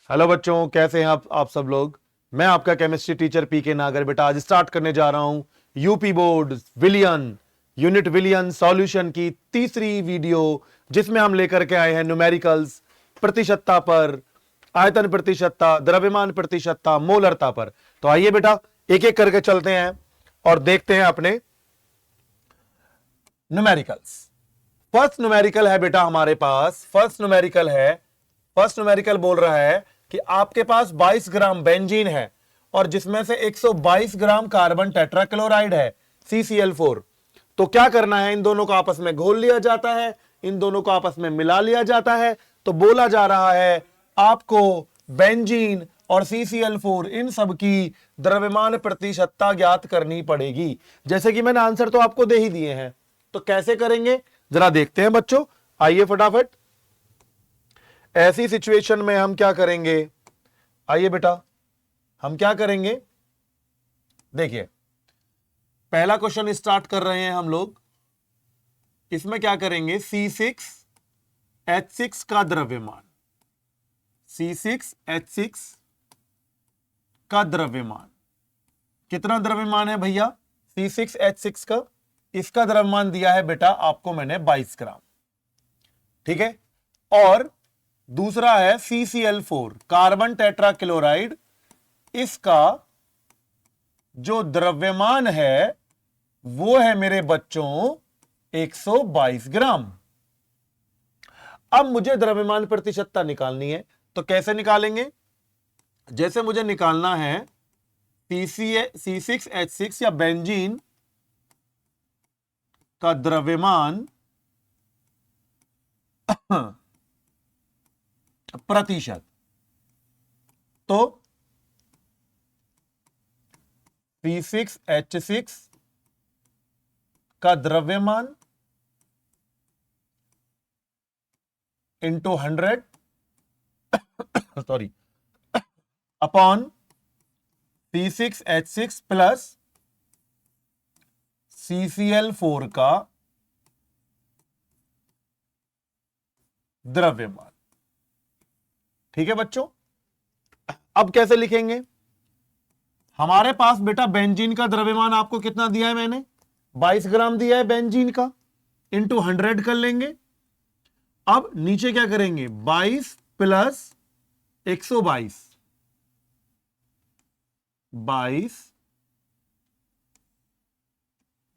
Hello बच्चों, कैसे हैं आप सब लोग। मैं आपका केमिस्ट्री टीचर पीके नागर। बेटा आज स्टार्ट करने जा रहा हूं यूपी बोर्ड विलियन यूनिट विलियन सॉल्यूशन की तीसरी वीडियो, जिसमें हम लेकर के आए हैं न्यूमेरिकल्स प्रतिशतता पर, आयतन प्रतिशतता, द्रव्यमान प्रतिशतता, मोलरता पर। तो आइए बेटा एक एक करके चलते हैं और देखते हैं अपने न्यूमेरिकल्स। फर्स्ट न्यूमेरिकल है बेटा हमारे पास, फर्स्ट न्यूमेरिकल बोल रहा है कि आपके पास 22 ग्राम बेंजीन है और जिसमें से 122 ग्राम कार्बन टेट्राक्लोराइड है CCl4। तो क्या करना है, इन दोनों को आपस में घोल लिया जाता है, इन दोनों को आपस में मिला लिया जाता है। तो बोला जा रहा है आपको बेंजीन और CCl4 इन सब की द्रव्यमान प्रतिशतता ज्ञात करनी पड़ेगी। जैसे कि मैंने आंसर तो आपको दे ही दिए हैं, तो कैसे करेंगे जरा देखते हैं बच्चों। आइए फटाफट, ऐसी सिचुएशन में हम क्या करेंगे। आइए बेटा हम क्या करेंगे, देखिए पहला क्वेश्चन स्टार्ट कर रहे हैं हम लोग। इसमें क्या करेंगे, C6H6 का द्रव्यमान, C6H6 का द्रव्यमान कितना द्रव्यमान है भैया C6H6 का। इसका द्रव्यमान दिया है बेटा आपको मैंने 22 ग्राम, ठीक है। और दूसरा है CCl4 कार्बन टेट्राक्लोराइड, इसका जो द्रव्यमान है वो है मेरे बच्चों 122 ग्राम। अब मुझे द्रव्यमान प्रतिशतता निकालनी है, तो कैसे निकालेंगे। जैसे मुझे निकालना है C6H6 या बेंजीन का द्रव्यमान प्रतिशत, तो C6H6 का द्रव्यमान into 100 sorry upon C6H6 plus CCl4 का द्रव्यमान, ठीक है बच्चों। अब कैसे लिखेंगे, हमारे पास बेटा बेंजीन का द्रव्यमान आपको कितना दिया है, मैंने 22 ग्राम दिया है बेंजीन का, इंटू 100 कर लेंगे। अब नीचे क्या करेंगे, 22 प्लस 122,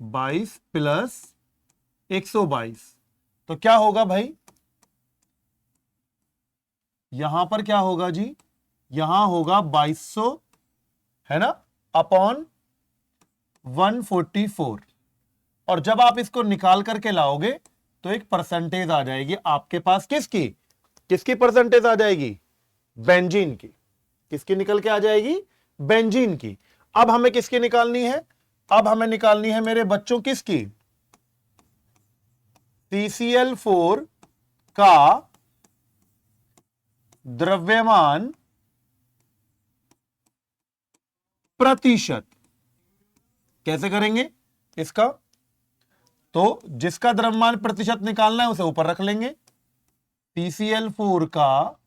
22 प्लस 122, तो क्या होगा भाई, यहां पर क्या होगा जी, यहां होगा 2200 है ना, अपॉन 144। और जब आप इसको निकाल करके लाओगे तो एक परसेंटेज आ जाएगी आपके पास, किसकी परसेंटेज आ जाएगी, बेंजीन की। किसकी निकल के आ जाएगी, बेंजीन की। अब हमें किसकी निकालनी है, अब हमें निकालनी है मेरे बच्चों किसकी, CCl4 का द्रव्यमान प्रतिशत। कैसे करेंगे इसका, तो जिसका द्रव्यमान प्रतिशत निकालना है उसे ऊपर रख लेंगे, CCl4 का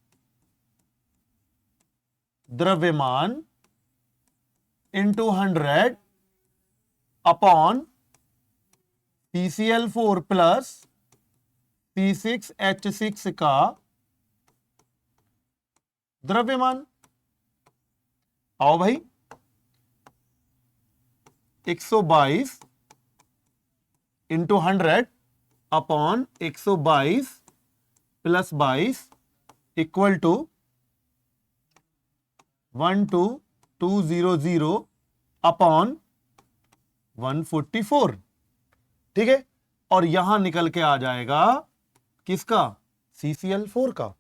द्रव्यमान into 100 upon CCl4 plus C6H6 का द्रव्यमान। आओ भाई, 122 into 100 upon 122 plus 22 equal to 12200 upon 144, ठीक है। और यहां निकल के आ जाएगा किसका, CCl4 का।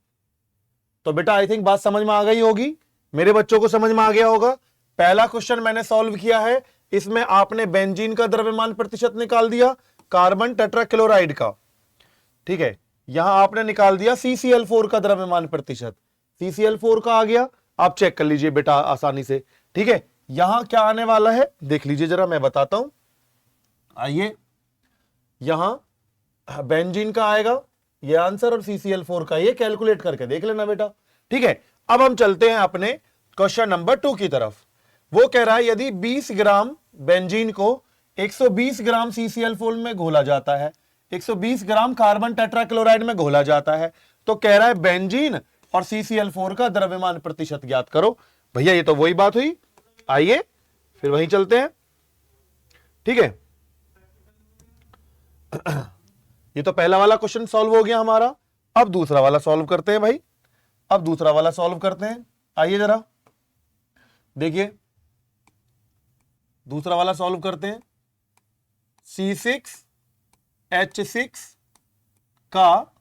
तो बेटा आई थिंक बात समझ में आ गई होगी, मेरे बच्चों को समझ में आ गया होगा। पहला क्वेश्चन मैंने सॉल्व किया है, इसमें आपने बेंजीन का द्रव्यमान प्रतिशत निकाल दिया कार्बन टेट्राक्लोराइड का, ठीक है। यहां आपने निकाल दिया CCl4 का द्रव्यमान प्रतिशत, CCl4 का आ गया, आप चेक कर लीजिए बेटा आसानी से, ठीक है। यहां क्या आने वाला है देख लीजिए जरा, मैं बताता हूं। आइए, यहां बेंजीन का आएगा ये आंसर और CCl4 का ये कैलकुलेट करके देख लेना बेटा, ठीक है। अब हम चलते हैं अपने क्वेश्चन नंबर 2 की तरफ। वो कह रहा है यदि 20 ग्राम बेंजीन को 120 ग्राम CCl4 में घोला जाता है, 120 ग्राम कार्बन टेट्राक्लोराइड में घोला जाता है, तो कह रहा है बेंजीन और CCl4 का द्रव्यमान प्रतिशत ज्ञात करो। भैया ये तो वही बात हुई, आइए फिर वहीं चलते हैं। ठीक है, ये तो पहला वाला क्वेश्चन सॉल्व हो गया हमारा। अब दूसरा वाला सॉल्व करते हैं भाई, अब दूसरा वाला सॉल्व करते हैं। आइए जरा देखिए, दूसरा वाला सॉल्व करते हैं। C6H6 का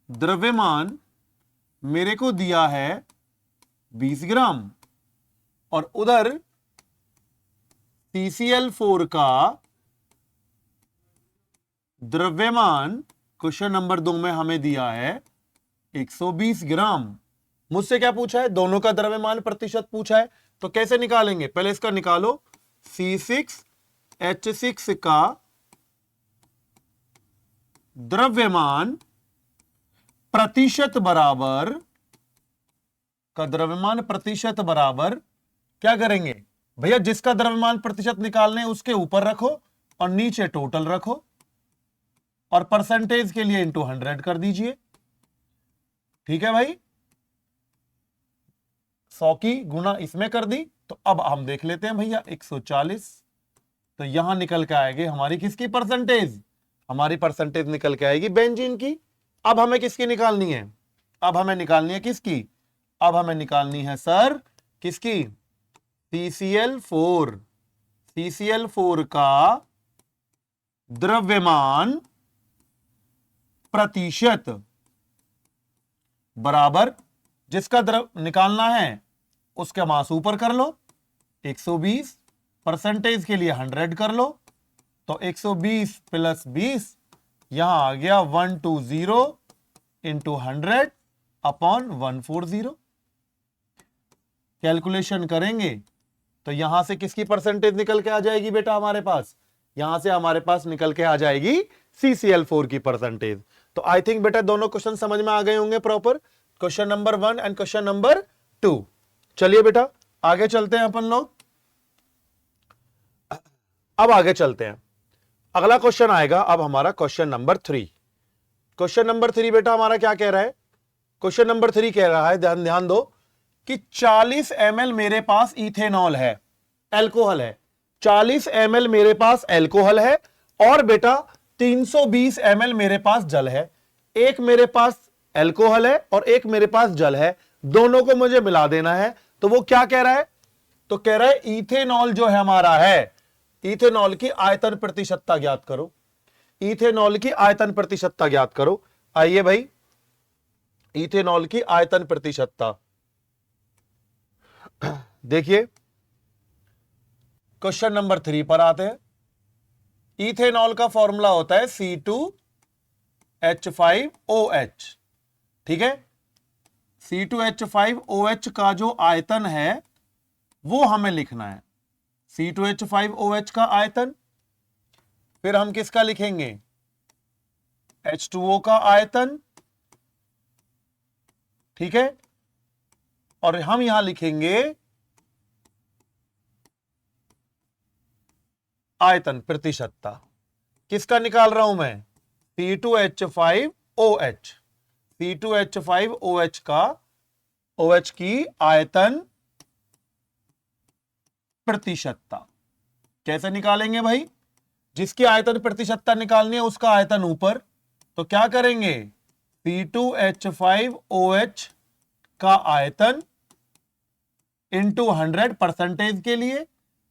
द्रव्यमान मेरे को दिया है 20 ग्राम और उधर CCl4 का द्रव्यमान क्वेश्चन नंबर 2 में हमें दिया है 120 ग्राम। मुझसे क्या पूछा है? दोनों का द्रव्यमान प्रतिशत पूछा है। तो कैसे निकालेंगे? पहले इसका निकालो। C6H6 का द्रव्यमान प्रतिशत बराबर, का द्रव्यमान प्रतिशत बराबर क्या करेंगे भैया? जिसका द्रव्यमान प्रतिशत निकालने उसके ऊपर रखो और नीचे टोटल रखो और परसेंटेज के लिए इंटू 100 कर दीजिए। ठीक है भाई, 100 की गुना इसमें कर दी। तो अब हम देख लेते हैं भैया 140, तो यहां निकल के आएगी हमारी किसकी परसेंटेज? हमारी परसेंटेज निकल के आएगी बेंजीन की। अब हमें किसकी निकालनी है? अब हमें निकालनी है किसकी? अब हमें निकालनी है सर किसकी? CCl4। CCl4 का द्रव्यमान प्रतिशत बराबर, जिसका द्रव निकालना है उसका मास ऊपर कर लो 120, परसेंटेज के लिए 100 कर लो। तो 120 प्लस 20, यहां आ गया 120 इंटू 100 अपॉन 140। कैलकुलेशन करेंगे तो यहां से किसकी परसेंटेज निकल के आ जाएगी बेटा हमारे पास? यहां से हमारे पास निकल के आ जाएगी CCl4 की परसेंटेज। तो आई थिंक बेटा दोनों क्वेश्चन समझ में आ गए होंगे proper, question number 1 and question number 2। चलिए बेटा आगे चलते हैं अपन लोग। अब आगे चलते हैं, अगला क्वेश्चन आएगा अब हमारा क्वेश्चन नंबर 3। क्वेश्चन नंबर 3 बेटा हमारा क्या कह रहा है? क्वेश्चन नंबर 3 कह रहा है, ध्यान दो कि 40 ml मेरे पास इथेनॉल है, एल्कोहल है। 40 ml मेरे पास एल्कोहल है और बेटा 320 ml मेरे पास जल है। एक मेरे पास एल्कोहल है और एक मेरे पास जल है, दोनों को मुझे मिला देना है। तो वो क्या कह रहा है? तो कह रहा है इथेनॉल जो है हमारा है, इथेनॉल की आयतन प्रतिशतता ज्ञात करो। इथेनॉल की आयतन प्रतिशतता ज्ञात करो। आइए भाई, इथेनॉल की आयतन प्रतिशतता देखिए, क्वेश्चन नंबर 3 पर आते हैं। इथेनॉल का फॉर्मूला होता है C2H5OH। ठीक है, C2H5OH का जो आयतन है वो हमें लिखना है, C2H5OH का आयतन। फिर हम किसका लिखेंगे? H2O का आयतन। ठीक है, और हम यहां लिखेंगे आयतन प्रतिशतता। किसका निकाल रहा हूं मैं? C2H5OH। C2H5OH का OH की आयतन प्रतिशतता कैसे निकालेंगे भाई? जिसकी आयतन प्रतिशतता निकालनी है उसका आयतन ऊपर, तो क्या करेंगे? C2H5OH का आयतन इंटू 100 परसेंटेज के लिए,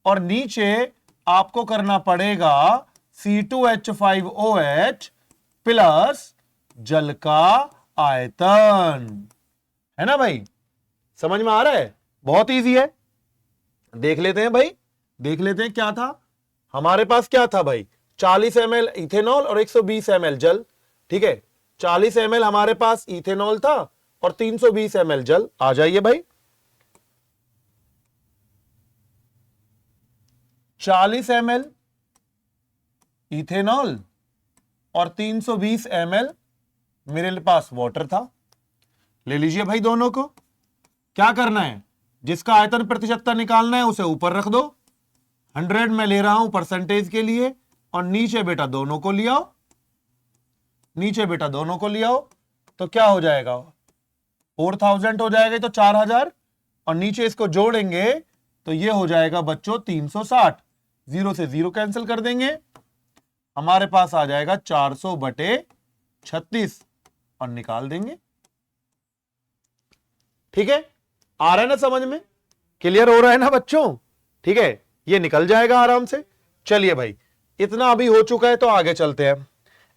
और नीचे आपको करना पड़ेगा C2H5OH प्लस जल का आयतन। है ना भाई? समझ में आ रहा है? बहुत इजी है। देख लेते हैं भाई, देख लेते हैं क्या था हमारे पास। क्या था भाई? 40 ml इथेनॉल और 120 ml जल। ठीक है, 40 ml हमारे पास इथेनॉल था और 320 ml जल। आ जाइए भाई, 40 ml इथेनॉल और 320 ml मेरे पास वाटर था। ले लीजिए भाई दोनों को। क्या करना है, जिसका आयतन प्रतिशतता निकालना है उसे ऊपर रख दो, 100 में ले रहा हूं परसेंटेज के लिए, और नीचे बेटा दोनों को ले आओ, नीचे बेटा दोनों को ले आओ। तो क्या हो जाएगा, 4000 हो जाएगा, तो 4000, और नीचे इसको जोड़ेंगे तो ये हो जाएगा बच्चों 360, 0 से 0 कैंसिल कर देंगे, हमारे पास आ जाएगा 400/36 और निकाल देंगे। ठीक है, आ रहा है ना समझ में, क्लियर हो रहा है ना बच्चों? ठीक है, ये निकल जाएगा आराम से। चलिए भाई, इतना अभी हो चुका है तो आगे चलते हैं,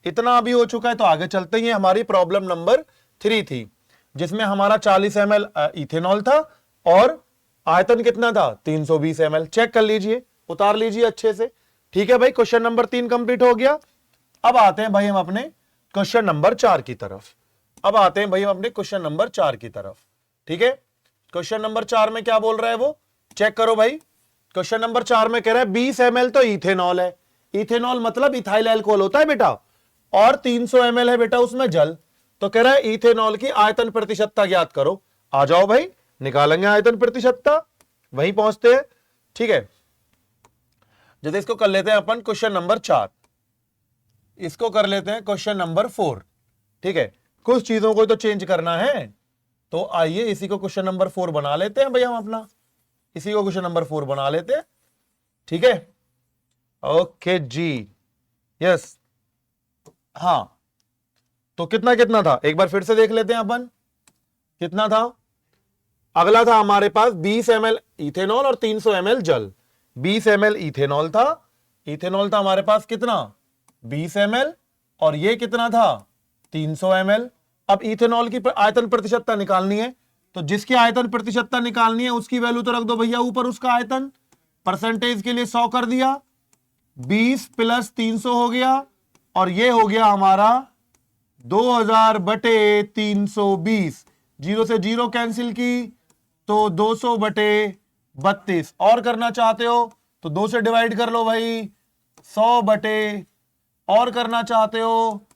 इतना अभी हो चुका है तो आगे चलते हैं। हमारी प्रॉब्लम नंबर 3 थी, जिसमें हमारा 40 ml इथेनॉल था और आयतन कितना था, 320 ml। चेक कर लीजिए, उतार लीजिए अच्छे से। ठीक है भाई, क्वेश्चन नंबर 3 कंप्लीट हो गया। अब आते हैं भाई हम अपने क्वेश्चन नंबर 4 की तरफ। अब आते हैं भाई हम अपने क्वेश्चन नंबर 4 की तरफ। ठीक है, क्वेश्चन नंबर 4 में क्या बोल रहा है वो चेक करो भाई। क्वेश्चन नंबर 4 में कह रहा है 20 ml तो इथेनॉल है, इथेनॉल मतलब इथाइल अल्कोहल होता है बेटा, और 300 ml है बेटा उसमें जल। तो कह रहा है इथेनॉल की आयतन प्रतिशतता ज्ञात करो। आ जाओ भाई, निकालेंगे आयतन प्रतिशतता, वहीं पहुंचते हैं। ठीक है, जैसे इसको कर लेते हैं अपन क्वेश्चन नंबर 4, इसको कर लेते हैं क्वेश्चन नंबर 4। ठीक है, कुछ चीजों को तो चेंज करना है, तो आइए इसी को क्वेश्चन नंबर 4 बना लेते हैं भाई हम अपना, इसी को क्वेश्चन नंबर 4 बना लेते हैं। ठीक है, ओके जी, यस। हाँ, तो कितना कितना था एक बार फिर से देख लेते हैं अपन, कितना था। अगला था हमारे पास 20 ml इथेनॉल और 300 ml जल। 20 ml इथेनॉल था, इथेनॉल था हमारे पास कितना 20 ml, और ये कितना था 300 ml। अब इथेनॉल की आयतन प्रतिशतता निकालनी है, तो जिसकी आयतन प्रतिशतता निकालनी है उसकी वैल्यू तो रख दो भैया ऊपर, उसका आयतन परसेंटेज के लिए 100 कर दिया, 20 + 300 हो गया, और ये हो गया हमारा 2000/320, 0 से 0 कैंसिल की तो 200/32। और करना चाहते हो तो 2 से डिवाइड कर लो भाई, 100 और करना चाहते हो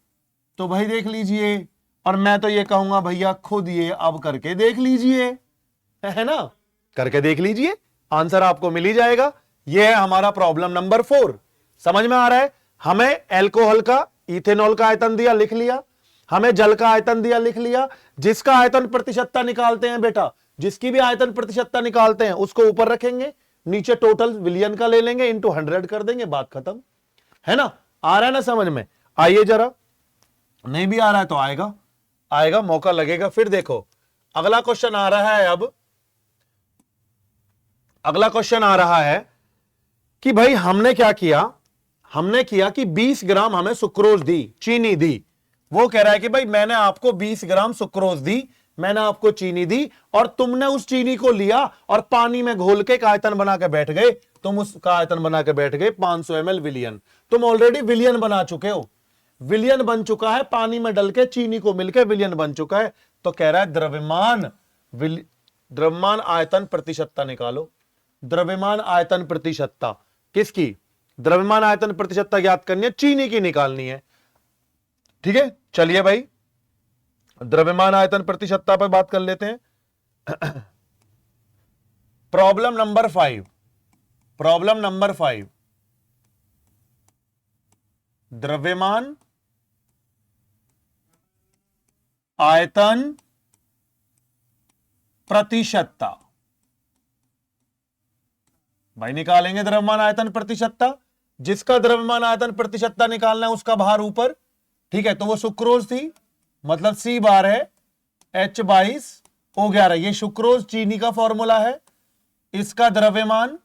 तो भाई देख लीजिए, और मैं तो ये कहूंगा भैया खुद ये अब करके देख लीजिए, है ना, करके देख लीजिए, आंसर आपको मिल ही जाएगा। ये है हमारा प्रॉब्लम नंबर 4। समझ में आ रहा है, हमें एल्कोहल का इथेनॉल का आयतन दिया लिख लिया, हमें जल का आयतन दिया लिख लिया, जिसका आयतन प्रतिशतता निकालते हैं बेटा, जिसकी भी आयतन प्रतिशतता निकालते हैं उसको ऊपर रखेंगे, नीचे टोटल विलियन का ले लेंगे, इंटू 100 कर देंगे, बात खत्म, है ना। आ रहा है ना समझ में? आइए जरा, नहीं भी आ रहा है तो आएगा, आएगा, मौका लगेगा। फिर देखो अगला क्वेश्चन आ रहा है। अब अगला क्वेश्चन आ रहा है कि भाई हमने क्या किया, हमने किया कि 20 ग्राम हमें सुक्रोज दी, चीनी दी। वो कह रहा है कि भाई मैंने आपको 20 ग्राम सुक्रोज दी, मैंने आपको चीनी दी, और तुमने उस चीनी को लिया और पानी में घोल के एक आयतन बना के बैठ गए। तुम उसका आयतन बना के बैठ गए 500 ml विलियन। तुम ऑलरेडी विलियन बना चुके हो, विलियन बन चुका है, पानी में डल के चीनी को मिलकर विलियन बन चुका है। तो कह रहा है द्रव्यमान आयतन प्रतिशतता निकालो। द्रव्यमान आयतन प्रतिशतता किसकी, द्रव्यमान आयतन प्रतिशतता ज्ञात करनी है, चीनी की निकालनी है। ठीक है, चलिए भाई द्रव्यमान आयतन प्रतिशतता पर बात कर लेते हैं। प्रॉब्लम नंबर 5, प्रॉब्लम नंबर 5, द्रव्यमान आयतन प्रतिशतता। भाई निकालेंगे द्रव्यमान आयतन प्रतिशतता, जिसका द्रव्यमान आयतन प्रतिशतता निकालना है उसका भार ऊपर। ठीक है, तो वो सुक्रोज थी, मतलब C बार है H22O11, ये सुक्रोज चीनी का फॉर्मूला है। इसका द्रव्यमान,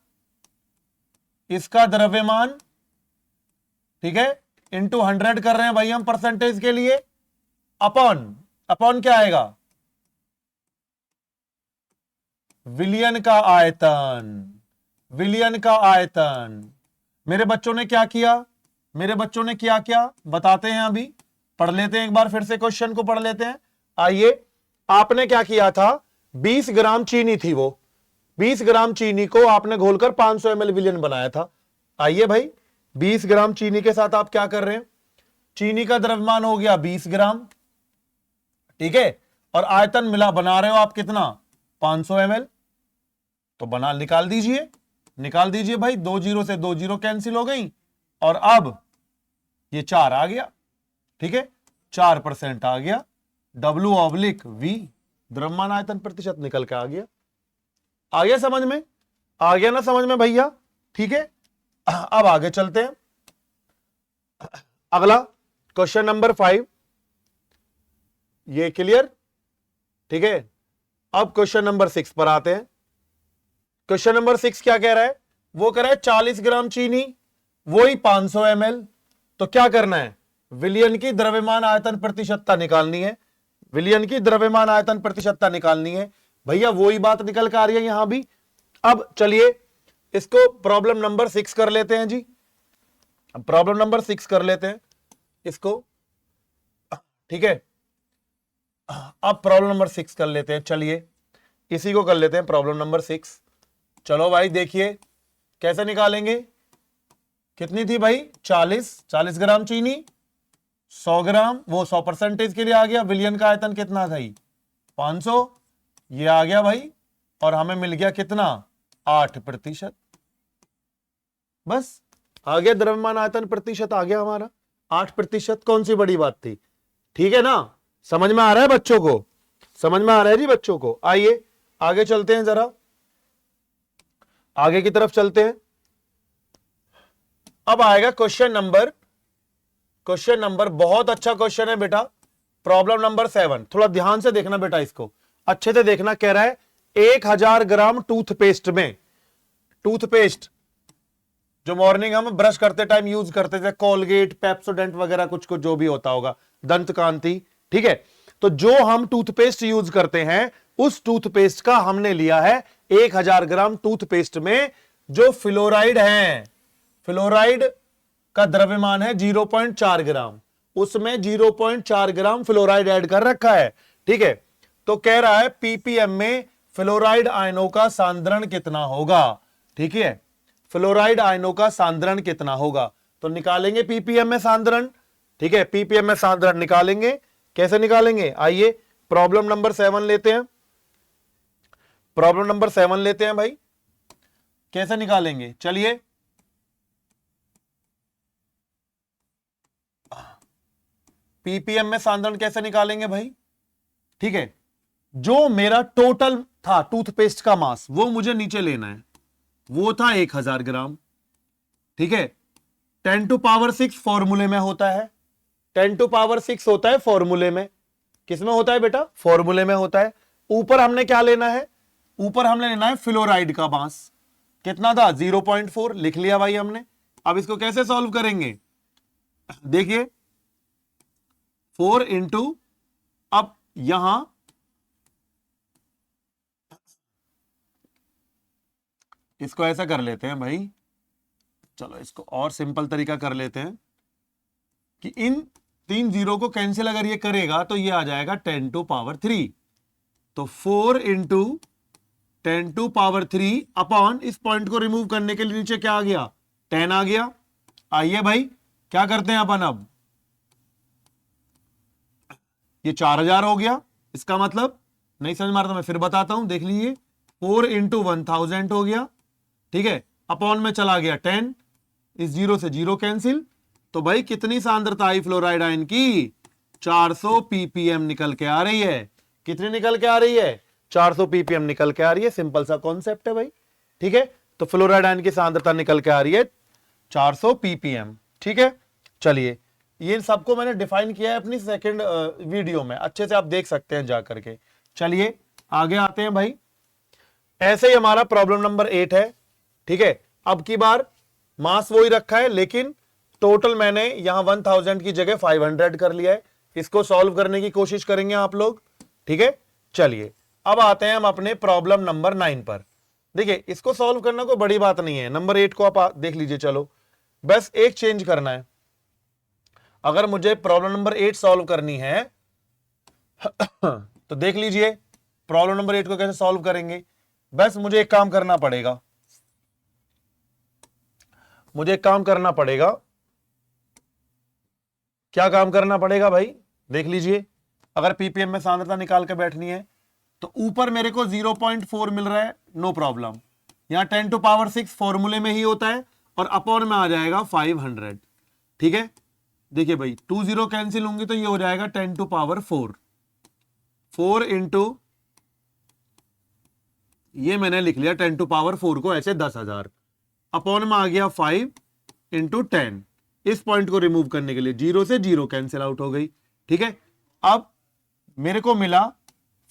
इसका द्रव्यमान, ठीक है, इंटू 100 कर रहे हैं भाई हम परसेंटेज के लिए, अपॉन, अपॉन क्या आएगा, विलियन का आयतन, विलियन का आयतन। मेरे बच्चों ने क्या किया, मेरे बच्चों ने क्या क्या बताते हैं, अभी पढ़ लेते हैं, एक बार फिर से क्वेश्चन को पढ़ लेते हैं। आइए, आपने क्या किया था, 20 ग्राम चीनी थी, वो 20 ग्राम चीनी को आपने घोलकर 500 ml विलियन बनाया था। आइए भाई, 20 ग्राम चीनी के साथ आप क्या कर रहे हैं, चीनी का द्रव्यमान हो गया 20 ग्राम, ठीक है, और आयतन मिला बना रहे हो आप कितना 500 ml, तो बना निकाल दीजिए भाई, 2 जीरो से 2 जीरो कैंसिल हो गई और अब ये 4 आ गया, ठीक है 4% आ गया, W/V द्रव्यमान आयतन प्रतिशत निकल के आ गया समझ में, आ गया ना समझ में भैया, ठीक है। अब आगे चलते हैं, अगला क्वेश्चन नंबर 5, ये क्लियर, ठीक है। अब क्वेश्चन नंबर 6 पर आते हैं। क्वेश्चन नंबर 6 क्या कह रहा है, वो कह रहा है 40 ग्राम चीनी वही 500 ml, तो क्या करना है, विलयन की द्रव्यमान आयतन प्रतिशतता निकालनी है, विलयन की द्रव्यमान आयतन प्रतिशतता निकालनी है भैया, वही बात निकल कर आ रही है यहां भी। अब चलिए इसको प्रॉब्लम नंबर 6 कर लेते हैं जी, प्रॉब्लम नंबर 6 कर लेते हैं इसको, ठीक है। अब प्रॉब्लम नंबर 6 कर लेते हैं, चलिए इसी को कर लेते हैं प्रॉब्लम नंबर 6। चलो भाई देखिए कैसे निकालेंगे, कितनी थी भाई 40 ग्राम चीनी, 100 ग्राम, वो 100% के लिए आ गया, विलयन का आयतन कितना था 500, ये आ गया भाई, और हमें मिल गया कितना 8%, बस आ गया द्रव्यमान आयतन प्रतिशत आ गया हमारा 8%, कौन सी बड़ी बात थी, ठीक है ना, समझ में आ रहा है बच्चों को, समझ में आ रहा है जी बच्चों को। आइए आगे चलते हैं, जरा आगे की तरफ चलते हैं। अब आएगा क्वेश्चन नंबर बहुत अच्छा क्वेश्चन है बेटा, प्रॉब्लम नंबर 7, थोड़ा ध्यान से देखना बेटा, इसको अच्छे से देखना। कह रहा है 1000 ग्राम टूथपेस्ट में, टूथपेस्ट जो मॉर्निंग हम ब्रश करते टाइम यूज करते थे, कोलगेट, पेप्सोडेंट वगैरह कुछ कुछ जो भी होता होगा, दंत कांति, ठीक है, तो जो हम टूथपेस्ट यूज करते हैं उस टूथपेस्ट का हमने लिया है 1000 ग्राम टूथपेस्ट में जो फ्लोराइड है, फ्लोराइड का द्रव्यमान है 0.4 ग्राम, उसमें 0.4 ग्राम फ्लोराइड ऐड कर रखा है, ठीक है। तो कह रहा है पीपीएम में फ्लोराइड आयनों का सांद्रण कितना होगा, ठीक है, फ्लोराइड आयनों का सांद्रण कितना होगा, तो निकालेंगे पीपीएम में सांद्रण, ठीक है, पीपीएम में सांद्रण निकालेंगे, कैसे निकालेंगे, आइए प्रॉब्लम नंबर 7 लेते हैं, प्रॉब्लम नंबर 7 लेते हैं भाई, कैसे निकालेंगे, चलिए पीपीएम में सांद्रण कैसे निकालेंगे भाई, ठीक है, जो मेरा टोटल था टूथपेस्ट का मास वो मुझे नीचे लेना है, वो था 1000 ग्राम, ठीक है, 10⁶ फॉर्मूले में होता है, 10⁶ होता है फॉर्मूले में, किसमें होता है बेटा, फॉर्मूले में होता है। ऊपर हमने क्या लेना है, ऊपर हमने लेना है फ्लोराइड का मास, कितना था 0.4, लिख लिया भाई हमने। अब इसको कैसे सॉल्व करेंगे, देखिए 4 इंटू, अब यहां इसको ऐसा कर लेते हैं भाई, चलो इसको और सिंपल तरीका कर लेते हैं कि इन 3 जीरो को कैंसिल अगर ये करेगा तो ये आ जाएगा 10⁻3, तो 4 इंटू 10⁻3 अपॉन, इस पॉइंट को रिमूव करने के लिए नीचे क्या आ गया 10 आ गया। आइए भाई क्या करते हैं अपन, अब ये 4000 हो गया, इसका मतलब नहीं समझ में आ रहा तो मैं फिर बताता हूं, देख लीजिए 4 इंटू 1000 हो गया, ठीक है, अपॉन में चला गया 10, इस जीरो से जीरो कैंसिल, तो भाई कितनी सांद्रता आई फ्लोराइड आयन की 400 ppm निकल के आ रही है, कितनी निकल के आ रही है 400 ppm निकल के आ रही है, सिंपल सा कॉन्सेप्ट है भाई, ठीक है। तो फ्लोराइड आयन की सांद्रता निकल के आ रही है 400 ppm, ठीक है। चलिए ये सबको मैंने डिफाइन किया है अपनी सेकंड वीडियो में, अच्छे से आप देख सकते हैं जाकर के। चलिए आगे आते हैं भाई, ऐसे ही हमारा प्रॉब्लम नंबर 8 है, ठीक है। अब की बार मास वही रखा है लेकिन टोटल मैंने यहां 1000 की जगह 500 कर लिया है, इसको सॉल्व करने की कोशिश करेंगे आप लोग, ठीक है। चलिए अब आते हैं हम अपने प्रॉब्लम नंबर 9 पर। देखिए इसको सॉल्व करना कोई बड़ी बात नहीं है, नंबर 8 को आप देख लीजिए, चलो बस एक चेंज करना है। अगर मुझे प्रॉब्लम नंबर 8 सॉल्व करनी है तो देख लीजिए प्रॉब्लम नंबर 8 को कैसे सॉल्व करेंगे। बस मुझे एक काम करना पड़ेगा, मुझे एक काम करना पड़ेगा, क्या काम करना पड़ेगा भाई, देख लीजिए अगर पीपीएम में सांद्रता निकाल के बैठनी है तो ऊपर मेरे को 0.4 मिल रहा है, नो प्रॉब्लम। यहां 10⁶ फॉर्मूले में ही होता है और अपॉन में आ जाएगा 500। ठीक है, देखिए भाई 2 0 कैंसिल होंगे तो ये हो जाएगा 10⁴ 4 इंटू, ये मैंने लिख लिया 10⁴ को ऐसे 10,000, अपॉन में आ गया 5 इंटू 10। इस पॉइंट को रिमूव करने के लिए 0 से 0 कैंसिल आउट हो गई। ठीक है, अब मेरे को मिला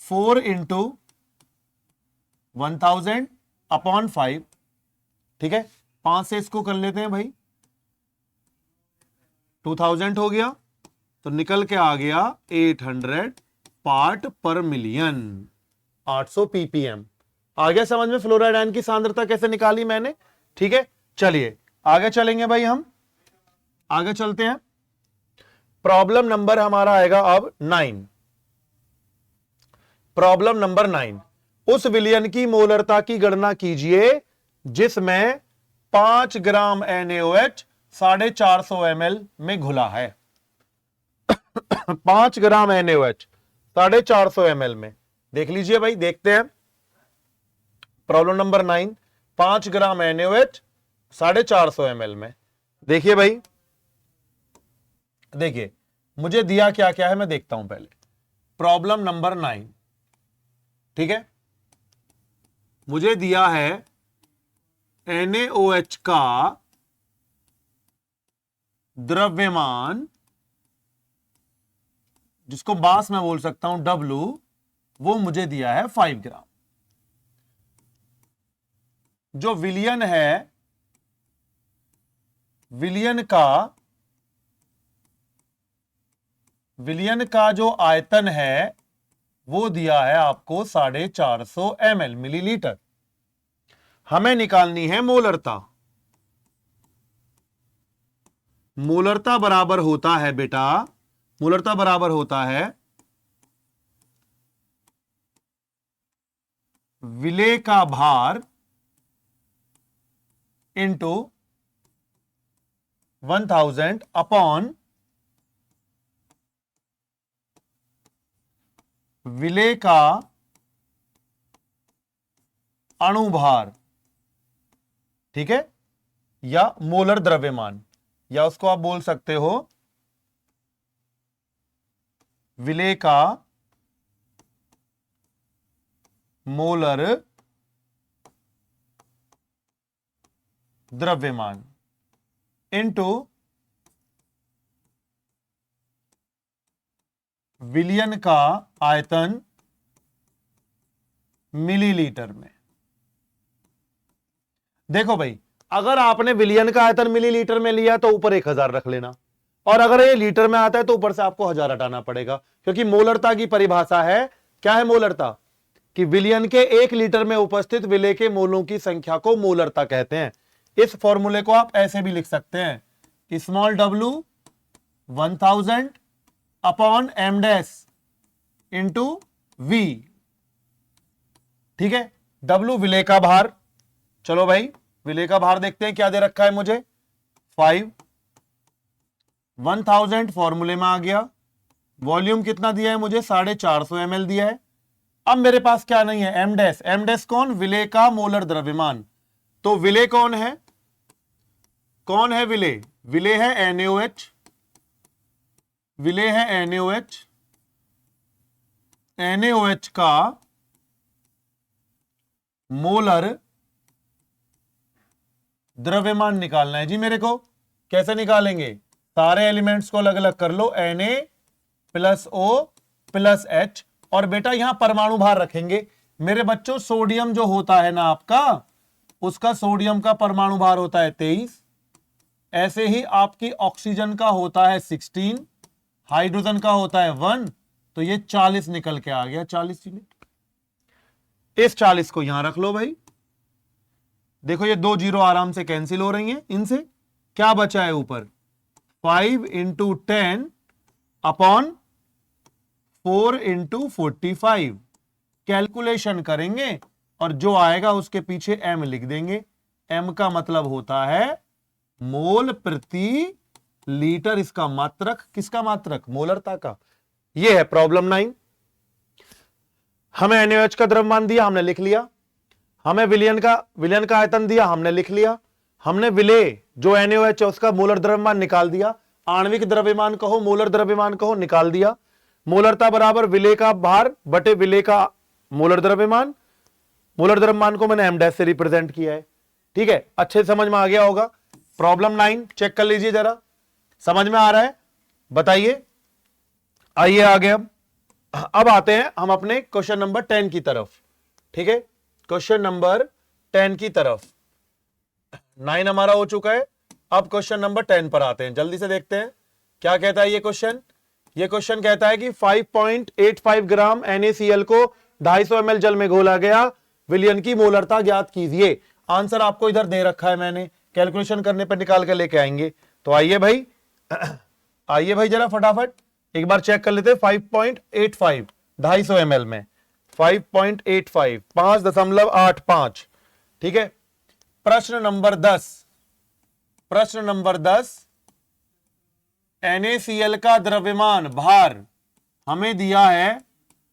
4 इंटू 1000 अपॉन 5। ठीक है, 5 से इसको कर लेते हैं भाई, 2000 हो गया तो निकल के आ गया 800 पार्ट पर मिलियन, 800 ppm। आ गया समझ में फ्लोराइड आयन की सांद्रता कैसे निकाली मैंने। ठीक है, चलिए आगे चलेंगे भाई, हम आगे चलते हैं। प्रॉब्लम नंबर हमारा आएगा अब 9। प्रॉब्लम नंबर 9, उस विलयन की मोलरता की गणना कीजिए जिसमें 5 ग्राम NaOH 450 ml में घुला है। 5 ग्राम NaOH 450 ml में, देख लीजिए भाई, देखते हैं प्रॉब्लम नंबर 9। 5 ग्राम NaOH 450 ml में, देखिए भाई, देखिए मुझे दिया क्या क्या है मैं देखता हूं पहले। प्रॉब्लम नंबर 9, ठीक है, मुझे दिया है NaOH का द्रव्यमान, जिसको मास में बोल सकता हूं W, वो मुझे दिया है 5 ग्राम। जो विलयन है, विलयन का जो आयतन है वो दिया है आपको 450 ml, मिलीलीटर। हमें निकालनी है मोलरता। मोलरता बराबर होता है बेटा, मोलरता बराबर होता है विलेय का भार इंटू 1000 अपॉन विलेय का अणुभार। ठीक है, या मोलर द्रव्यमान, या उसको आप बोल सकते हो विलेय का मोलर द्रव्यमान इंटू विलयन का आयतन मिलीलीटर में। देखो भाई, अगर आपने विलयन का आयतन मिलीलीटर में लिया तो ऊपर 1000 रख लेना, और अगर ये लीटर में आता है तो ऊपर से आपको 1000 हटाना पड़ेगा, क्योंकि मोलरता की परिभाषा है, क्या है मोलरता, कि विलयन के 1 लीटर में उपस्थित विलेय के मोलों की संख्या को मोलरता कहते हैं। इस फॉर्मूले को आप ऐसे भी लिख सकते हैं, small w 1000 upon m dash into v। ठीक है, w विलेय का भार। चलो भाई विलेय का भार देखते हैं क्या दे रखा है मुझे, 5। 1000 फॉर्मूले में आ गया, वॉल्यूम कितना दिया है मुझे, 450 ml दिया है। अब मेरे पास क्या नहीं है, m डैश। m डैश कौन, विलेय का मोलर द्रव्यमान। तो विलेय कौन है, कौन है विलेय, विलेय है NaOH, विलेय है NaOH। NaOH का मोलर द्रव्यमान निकालना है जी मेरे को। कैसे निकालेंगे, सारे एलिमेंट्स को अलग अलग कर लो, Na plus O plus H, और बेटा यहां परमाणु भार रखेंगे। मेरे बच्चों सोडियम जो होता है ना आपका, उसका सोडियम का परमाणु भार होता है 23। ऐसे ही आपकी ऑक्सीजन का होता है 16, हाइड्रोजन का होता है 1, तो ये 40 निकल के आ गया, 40 यूनिट। इस 40 को यहां रख लो भाई। देखो ये 2 जीरो आराम से कैंसिल हो रही हैं, इनसे क्या बचा है ऊपर, 5 इंटू 10 अपॉन 4 इंटू 45। कैलकुलेशन करेंगे और जो आएगा उसके पीछे m लिख देंगे। m का मतलब होता है मोल प्रति लीटर। इसका मात्रक, किसका मात्रक, मोलरता का। ये है प्रॉब्लम 9। हमें NaOH का द्रव्यमान दिया, हमने लिख लिया। हमें विलयन का आयतन दिया, हमने लिख लिया। हमने विलेय जो NaOH है उसका मोलर द्रव्यमान निकाल दिया। आणविक द्रव्यमान कहो, मोलर द्रव्यमान कहो, निकाल दिया। मोलरता बराबर विलेय का भार बटे विलेय का मोलर द्रव्यमान। मोलर द्रव्यमान को मैंने m' से रिप्रेजेंट किया है। ठीक है, अच्छे समझ में आ गया होगा। प्रॉब्लम 9 चेक कर लीजिए जरा, समझ में आ रहा है? बताइए। आइए आगे अब आते हैं हम अपने क्वेश्चन नंबर 10 की तरफ। ठीक है, क्वेश्चन नंबर 10 की तरफ। 9 हमारा हो चुका है, अब क्वेश्चन नंबर 10 पर आते हैं। जल्दी से देखते हैं क्या कहता है ये क्वेश्चन। ये क्वेश्चन कहता है कि 5.85 ग्राम NaCl को 250 ml जल में घोला गया, विलयन की मोलरता ज्ञात कीजिए। आंसर आपको इधर दे रखा है, मैंने कैलकुलेशन करने पर निकाल कर लेके आएंगे। तो आइए भाई आइए भाई जरा फटाफट एक बार चेक कर लेते हैं। 5.85 250 ml में 5.85 5.85। ठीक है, प्रश्न नंबर 10। प्रश्न नंबर 10, NaCl का द्रव्यमान भार हमें दिया है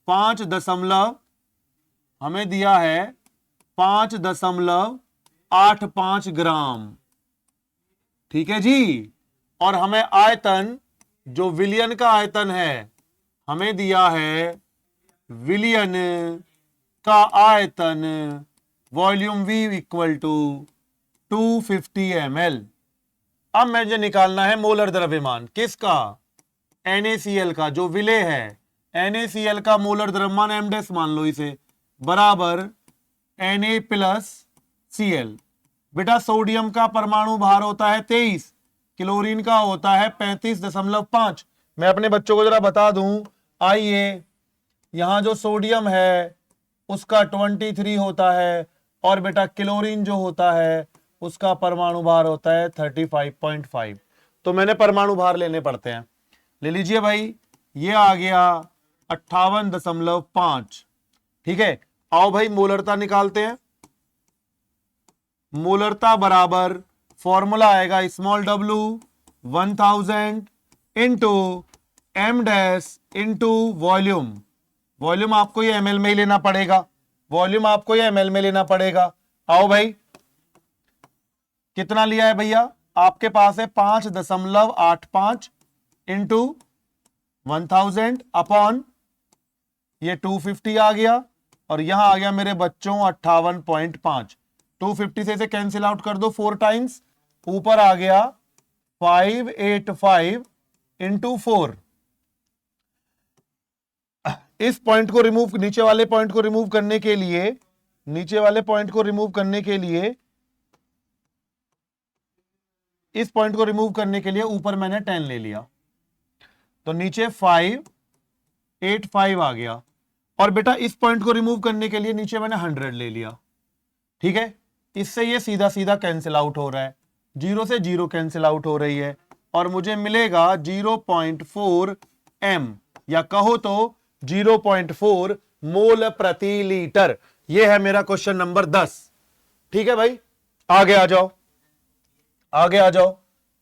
5.85 ग्राम। ठीक है जी, और हमें आयतन जो विलयन का आयतन है हमें दिया है, विलयन का आयतन volume V equal to 250 ml। अब मुझे निकालना है मोलर द्रव्यमान किसका, NaCl का, जो विलेय है। NaCl का मोलर द्रव्यमान m' मान लो इसे, बराबर Na+Cl। बेटा सोडियम का परमाणु भार होता है 23, क्लोरीन का होता है 35.5। मैं अपने बच्चों को जरा बता दूं, आइए, यहां जो सोडियम है उसका 23 होता है, और बेटा क्लोरीन जो होता है उसका परमाणु भार होता है 35.5। तो मैंने परमाणु भार लेने पड़ते हैं। ले लीजिए भाई, ये आ गया 58.5। ठीक है, आओ भाई मोलरता निकालते हैं। मोलरता बराबर फॉर्मूला आएगा small w 1000 into m' into volume. Volume आपको ये ml में ही लेना पड़ेगा, वॉल्यूम आपको ये ml में लेना पड़ेगा। आओ भाई, कितना लिया है भैया, आपके पास है 5.85 इंटू 1000 अपॉन ये 250 आ गया, और यहां आ गया मेरे बच्चों 58.5। 250 से इसे कैंसिल आउट कर दो 4 टाइम्स, ऊपर आ गया 585 इंटू 4। इस पॉइंट को रिमूव, नीचे वाले पॉइंट को रिमूव करने के लिए, नीचे वाले पॉइंट को रिमूव करने के लिए, इस पॉइंट को रिमूव करने के लिए ऊपर मैंने 10 ले लिया, तो नीचे 585 आ गया। और बेटा इस पॉइंट को रिमूव करने के लिए नीचे मैंने 100 ले लिया। ठीक है, इससे ये सीधा सीधा कैंसिल आउट हो रहा है, 0 से 0 कैंसिल आउट हो रही है, और मुझे मिलेगा 0.4 m, या कहो तो 0.4 मोल प्रति लीटर। ये है मेरा क्वेश्चन नंबर 10। ठीक है भाई, आगे आ जाओ, आगे आ जाओ।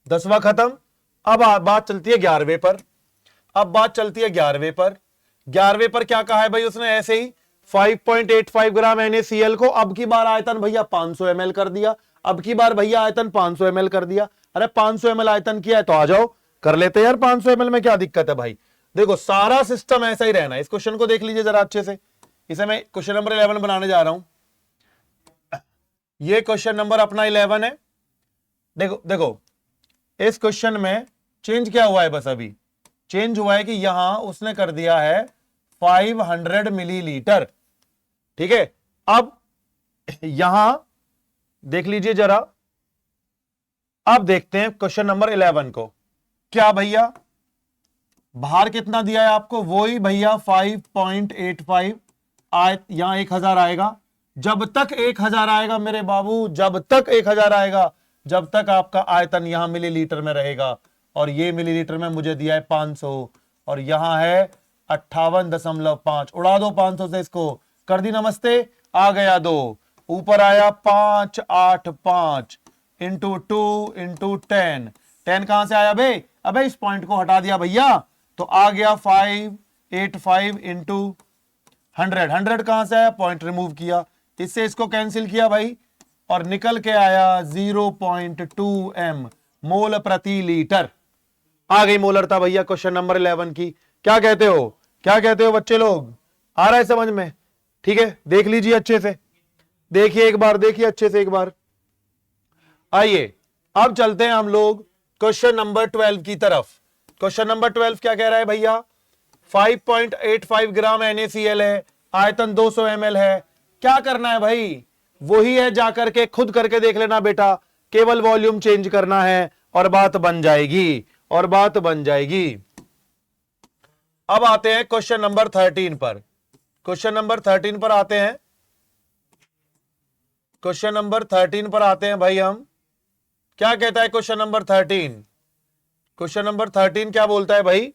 10वां खत्म। अब बात चलती है 11वें पर। अब बात चलती है 11वें पर। 11वें पर क्या कहा है भाई उसने, ऐसे ही 5.85 ग्राम NaCl को अब की बार आयतन भैया 500 ml कर दिया। अब की बार भैया आयतन 500 ml कर दिया। अरे 500 ml आयतन किया है तो आ जाओ कर लेते यार, 500 ml में क्या दिक्कत है भाई। देखो सारा सिस्टम ऐसा ही रहना है। इस क्वेश्चन को देख लीजिए जरा अच्छे से, इसे मैं क्वेश्चन नंबर 11 बनाने जा रहा हूं। ये क्वेश्चन नंबर अपना 11 है। देखो देखो, इस क्वेश्चन में चेंज क्या हुआ है, बस अभी चेंज हुआ है कि यहां उसने कर दिया है 500 मिलीलीटर। ठीक है, अब यहां देख लीजिए जरा, अब देखते हैं क्वेश्चन नंबर 11 को। क्या भैया भार कितना दिया है आपको, वही भैया 5.85, यहां 1000 आएगा। जब तक 1000 आएगा मेरे बाबू, जब तक 1000 आएगा, जब तक आपका आयतन यहां मिलीलीटर में रहेगा, और ये मिलीलीटर में मुझे दिया है 500, और यहां है 58.5। उड़ा दो 500 से इसको, कर दी नमस्ते, आ गया 2, ऊपर आया 585 इंटू 2 इंटू 10। 10 कहां से आया बे, अबे इस पॉइंट को हटा दिया भैया, तो आ गया 0.85 इंटू 100, 100 कहां से आया, पॉइंट रिमूव किया, इससे इसको कैंसिल किया भाई और निकल के आया 0.2 m मोल प्रति लीटर। आ गई मोलरता भैया क्वेश्चन नंबर 11 की। क्या कहते हो, क्या कहते हो बच्चे लोग, आ रहा है समझ में? ठीक है, देख लीजिए अच्छे से, देखिए एक बार, देखिए अच्छे से एक बार। आइए अब चलते हैं हम लोग क्वेश्चन नंबर 12 की तरफ। क्वेश्चन नंबर 12 क्या कह रहा है भैया, 5.85 ग्राम NaCl है, आयतन 200 ml है। क्या करना है भाई, वही है, जाकर के खुद करके देख लेना बेटा, केवल वॉल्यूम चेंज करना है और बात बन जाएगी, और बात बन जाएगी। अब आते हैं क्वेश्चन नंबर 13 पर। क्वेश्चन नंबर 13 पर आते हैं, क्वेश्चन नंबर 13 पर आते हैं भाई हम। क्या कहता है क्वेश्चन नंबर 13? क्वेश्चन नंबर 13 क्या बोलता है भाई,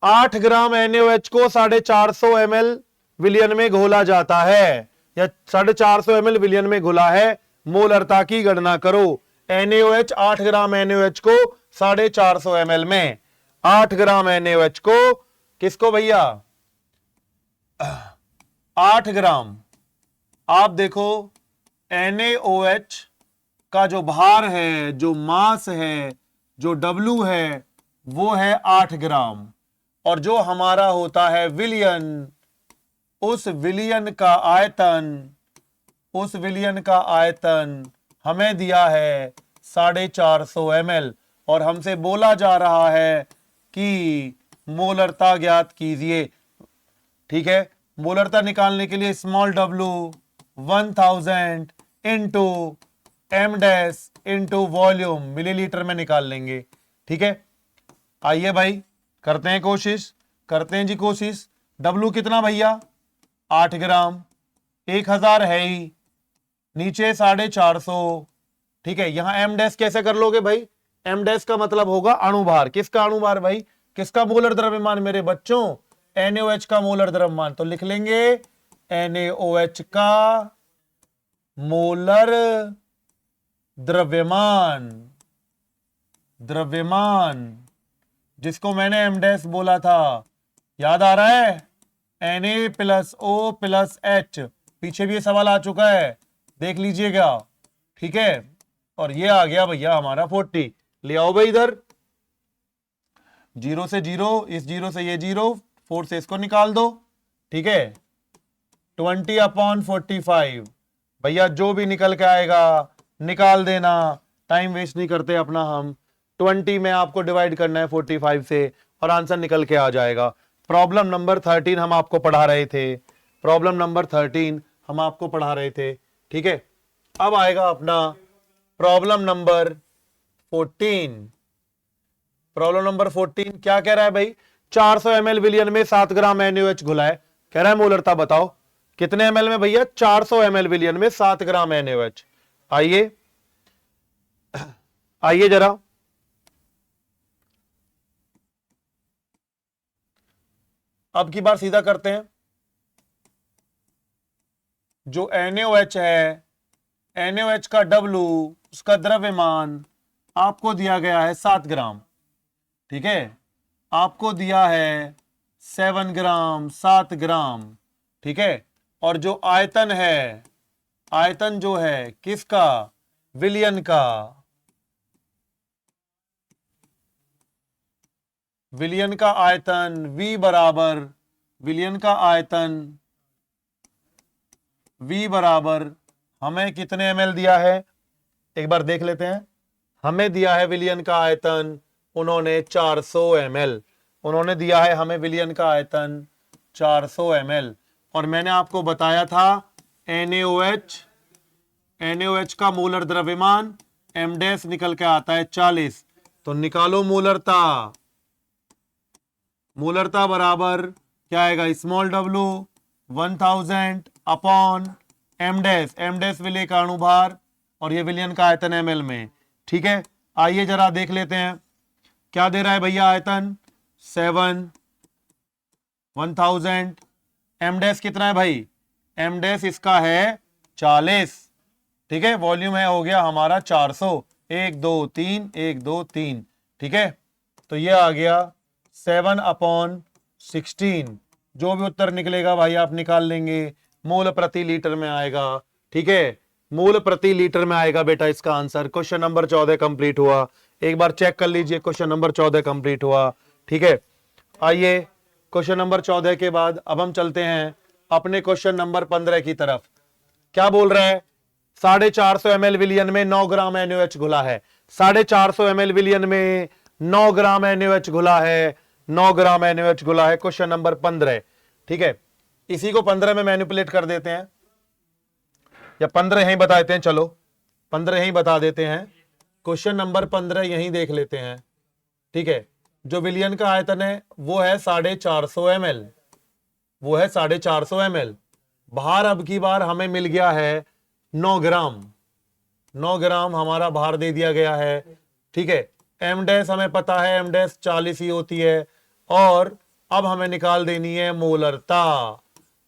8 ग्राम NaOH को 450 ml विलियन में घोला जाता है, या 450 ml विलियन में घुला है, मोलरता की गणना करो। NaOH 8 ग्राम NaOH को 450 ml में, 8 ग्राम NaOH को, किसको भैया, 8 ग्राम, आप देखो NaOH का जो भार है, जो मास है, जो W है, वो है 8 ग्राम, और जो हमारा होता है विलियन, उस विलियन का आयतन, उस विलियन का आयतन हमें दिया है 450 ml, और हमसे बोला जा रहा है कि मोलरता ज्ञात कीजिए। ठीक है, मोलरता निकालने के लिए small w 1000 into m dash into volume millilitre में निकाल लेंगे। ठीक है, आइए भाई करते हैं कोशिश, करते हैं जी कोशिश। w कितना भैया, 8 ग्राम, 1000 है ही, नीचे 450। ठीक है, यहां m डैश कैसे कर लोगे भाई, m डैश का मतलब होगा अणुभार। किसका अणुभार भाई, किसका मोलर द्रव्यमान मेरे बच्चों, NaOH का मोलर द्रव्यमान। तो लिख लेंगे NaOH का मोलर द्रव्यमान, द्रव्यमान जिसको मैंने m डैश बोला था, याद आ रहा है, Na plus O plus H, पीछे भी ये सवाल आ चुका है, देख लीजिएगा। ठीक है, और ये आ गया भैया हमारा 40, ले आओ भाई इधर, 0 से 0, इस 0 से ये 0, 4 से इसको निकाल दो। ठीक है, 20/45 भैया, जो भी निकल के आएगा निकाल देना, टाइम वेस्ट नहीं करते अपना हम। 20 में आपको डिवाइड करना है 45 से और आंसर निकल के आ जाएगा। प्रॉब्लम नंबर 13 हम आपको पढ़ा रहे थे, प्रॉब्लम नंबर 13 हम आपको पढ़ा रहे थे। ठीक है, अब आएगा अपना प्रॉब्लम नंबर 14। प्रॉब्लम नंबर 14 क्या कह रहा है भाई, 400 ml विलियन में 7 ग्राम NaOH घुला है। कह रहा है मोलरता बताओ कितने ml में भैया, 400 ml विलियन में 7 ग्राम NaOH। आइए आइए जरा, अब की बार सीधा करते हैं। जो NaOH है, NaOH का W, उसका द्रव्यमान आपको दिया गया है 7 ग्राम। ठीक है, आपको दिया है 7 ग्राम, 7 ग्राम। ठीक है, और जो आयतन है, आयतन जो है किसका, विलियन का, विलियन का आयतन V बराबर, विलियन का आयतन V बराबर हमें कितने ml दिया है, एक बार देख लेते हैं। हमें दिया है विलियन का आयतन, उन्होंने 400 ml, उन्होंने दिया है हमें विलियन का आयतन 400 ml, और मैंने आपको बताया था NaOH, NaOH का मोलर द्रव्यमान m डैश निकल के आता है 40। तो निकालो मोलरता, मोलरता बराबर क्या आएगा, small w 1000 upon m dash, m dash विलय का अणुभार और ये विलियन का आयतन ml में। ठीक है, आइए जरा देख लेते हैं क्या दे रहा है भैया, आयतन 7, 1000, m डैश कितना है भाई, m डैश इसका है 40। ठीक है, वॉल्यूम है हो गया हमारा 400, 1 2 3, 1 2 3। ठीक है, तो ये आ गया 7 अपॉन 16। जो भी उत्तर निकलेगा भाई आप निकाल लेंगे, मोल प्रति लीटर में आएगा। ठीक है, मोल प्रति लीटर में आएगा बेटा इसका आंसर। क्वेश्चन नंबर 14 कंप्लीट हुआ। एक बार चेक कर लीजिए, क्वेश्चन नंबर 14 कंप्लीट हुआ। ठीक है, आइए क्वेश्चन नंबर 14 के बाद अब हम चलते हैं अपने क्वेश्चन नंबर 15 की तरफ। क्या बोल रहा है? 450 ml विलियन में 9 ग्राम NaOH घुला है। 450 ml विलियन में 9 ग्राम NaOH घुला है। 9 ग्राम NaOH घुला है। Question number 15। ठीक है, इसी को 15 में मैनिपुलेट कर देते हैं, या 15 यहीं बता देते हैं। चलो 15 यहीं बता देते हैं। क्वेश्चन नंबर 15 यहीं देख लेते हैं। ठीक है, जो विलियन का आयतन है वो है 450 ml, वो है 450 ml। भार अब की बार हमें मिल गया है 9 ग्राम। 9 ग्राम हमारा भार दे दिया गया है। ठीक है, एम डैश हमें पता है, एम डैश 40 ही होती है। और अब हमें निकाल देनी है मोलरता।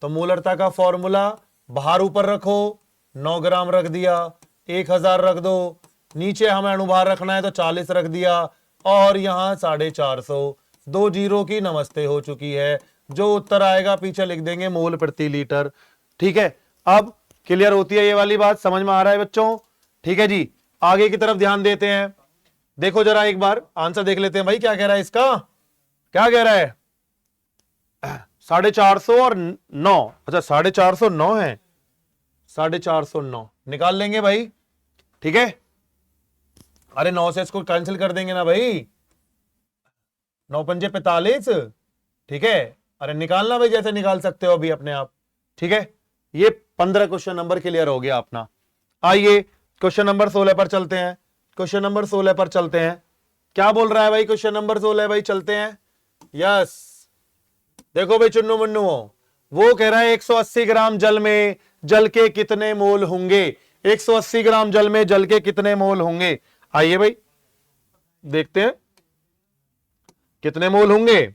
तो मोलरता का फॉर्मूला, भार ऊपर रखो, 9 ग्राम रख दिया, 1000 रख दो, नीचे हमें अणुभार रखना है तो 40 रख दिया, और यहां 450। 2 जीरो की नमस्ते हो चुकी है। जो उत्तर आएगा पीछे लिख देंगे मोल प्रति लीटर। ठीक है, अब क्लियर होती है ये वाली बात, समझ में आ रहा है बच्चों? ठीक है जी, आगे की तरफ ध्यान देते हैं। देखो जरा एक बार आंसर देख लेते हैं भाई, क्या कह रहा है इसका? क्या कह रहा है? 450 और 9। अच्छा 450 है, 450 निकाल लेंगे भाई। ठीक है, अरे 9 से इसको कैंसिल कर देंगे ना भाई, 9 पंजे 45। ठीक है, अरे निकालना भाई जैसे निकाल सकते हो अभी अपने आप। ठीक है, ये 15 क्वेश्चन नंबर क्लियर हो गया अपना। आइए क्वेश्चन नंबर 16 पर चलते हैं। क्वेश्चन नंबर 16 पर चलते हैं। क्या बोल रहा है भाई क्वेश्चन नंबर 16? भाई चलते हैं। यस, देखो भाई चुन्नू मुन्नू, वो कह रहा है 180 ग्राम जल में जल के कितने मोल होंगे? 180 ग्राम जल में जल के कितने मोल होंगे? आइए भाई देखते हैं कितने मोल होंगे।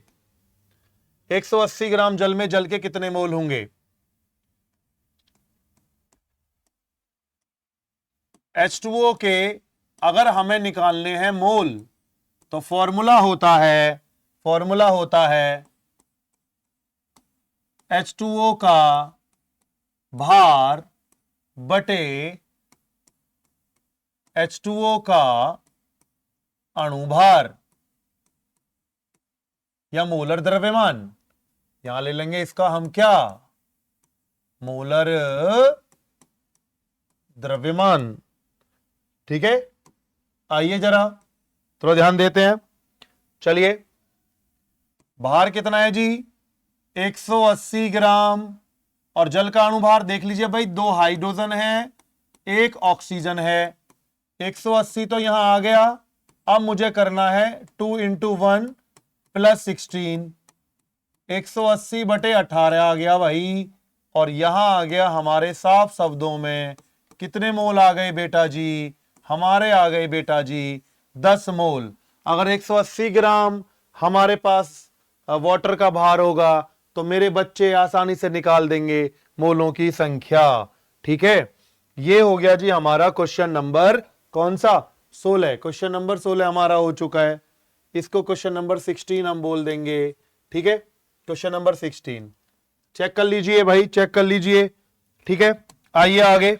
180 ग्राम जल में जल के कितने मोल होंगे? H2O के अगर हमें निकालने हैं मोल तो फॉर्मूला होता है H2O का भार बटे H2O का अणुभार या मोलर द्रव्यमान। यहां ले लेंगे इसका हम क्या? मोलर द्रव्यमान। ठीक है, आइए जरा थोड़ा ध्यान देते हैं। चलिए, भार कितना है जी? 180 ग्राम। और जल का अणुभार देख लीजिए भाई, 2 हाइड्रोजन है, 1 ऑक्सीजन है। 180 तो यहां आ गया। अब मुझे करना है 2 × 1 + 16। 180 बटे 18 आ गया भाई। और यहां आ गया हमारे साफ शब्दों में कितने मोल आ गए बेटा जी? हमारे आ गए बेटा जी 10 मोल। अगर 180 ग्राम हमारे पास वाटर का भार होगा तो मेरे बच्चे आसानी से निकाल देंगे मोलों की संख्या। ठीक है, ये हो गया जी हमारा क्वेश्चन नंबर कौन सा? 16। क्वेश्चन नंबर 16 हमारा हो चुका है। इसको क्वेश्चन नंबर 16 हम बोल देंगे। ठीक है, क्वेश्चन नंबर 16 चेक कर लीजिए भाई, चेक कर लीजिए। ठीक है, आइए आगे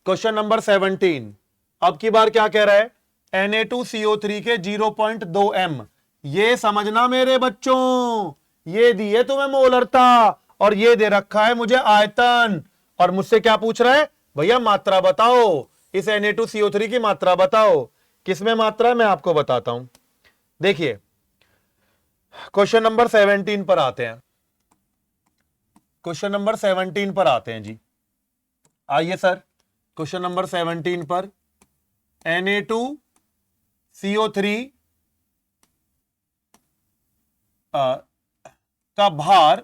क्वेश्चन नंबर 17। अब की बार क्या कह रहा है? Na2CO3 के 0.2 m। ये समझना मेरे बच्चों, ये दी है तुम्हें मोलरता और ये दे रखा है मुझे आयतन। और मुझसे क्या पूछ रहा है? भैया मात्रा बताओ, इस Na2CO3 की मात्रा बताओ। किसमें मात्रा है मैं आपको बताता हूं। देखिए क्वेश्चन नंबर 17 पर आते हैं। क्वेश्चन नंबर 17 पर आते हैं जी। आइए सर, क्वेश्चन नंबर 17 पर Na2CO3 का भार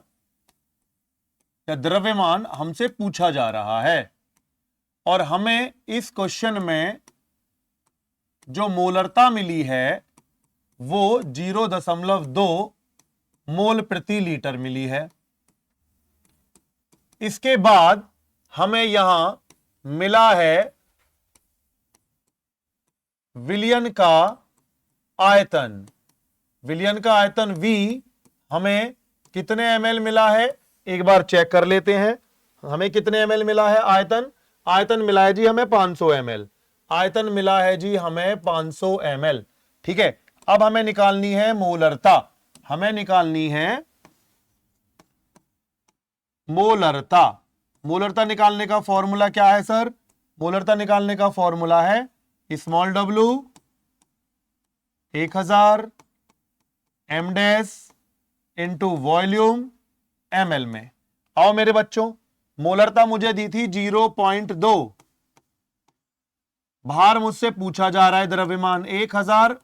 या द्रव्यमान हमसे पूछा जा रहा है। और हमें इस क्वेश्चन में जो मोलरता मिली है वो 0.2 मोल प्रति लीटर मिली है। इसके बाद हमें यहां मिला है विलयन का आयतन। विलयन का आयतन V हमें कितने ml मिला है, एक बार चेक कर लेते हैं। हमें कितने ml मिला है आयतन, आयतन मिला है जी हमें 500 ml, आयतन मिला है जी हमें 500 ml। ठीक है, अब हमें निकालनी है मोलरता, हमें निकालनी है मोलरता। मोलरता निकालने का फॉर्मूला क्या है सर, मोलरता निकालने का फॉर्मूला है small w 1000 m dash into volume ml में। आओ मेरे बच्चों, मोलरता मुझे दी थी 0.2, भार मुझसे पूछा जा रहा है द्रव्यमान 1000,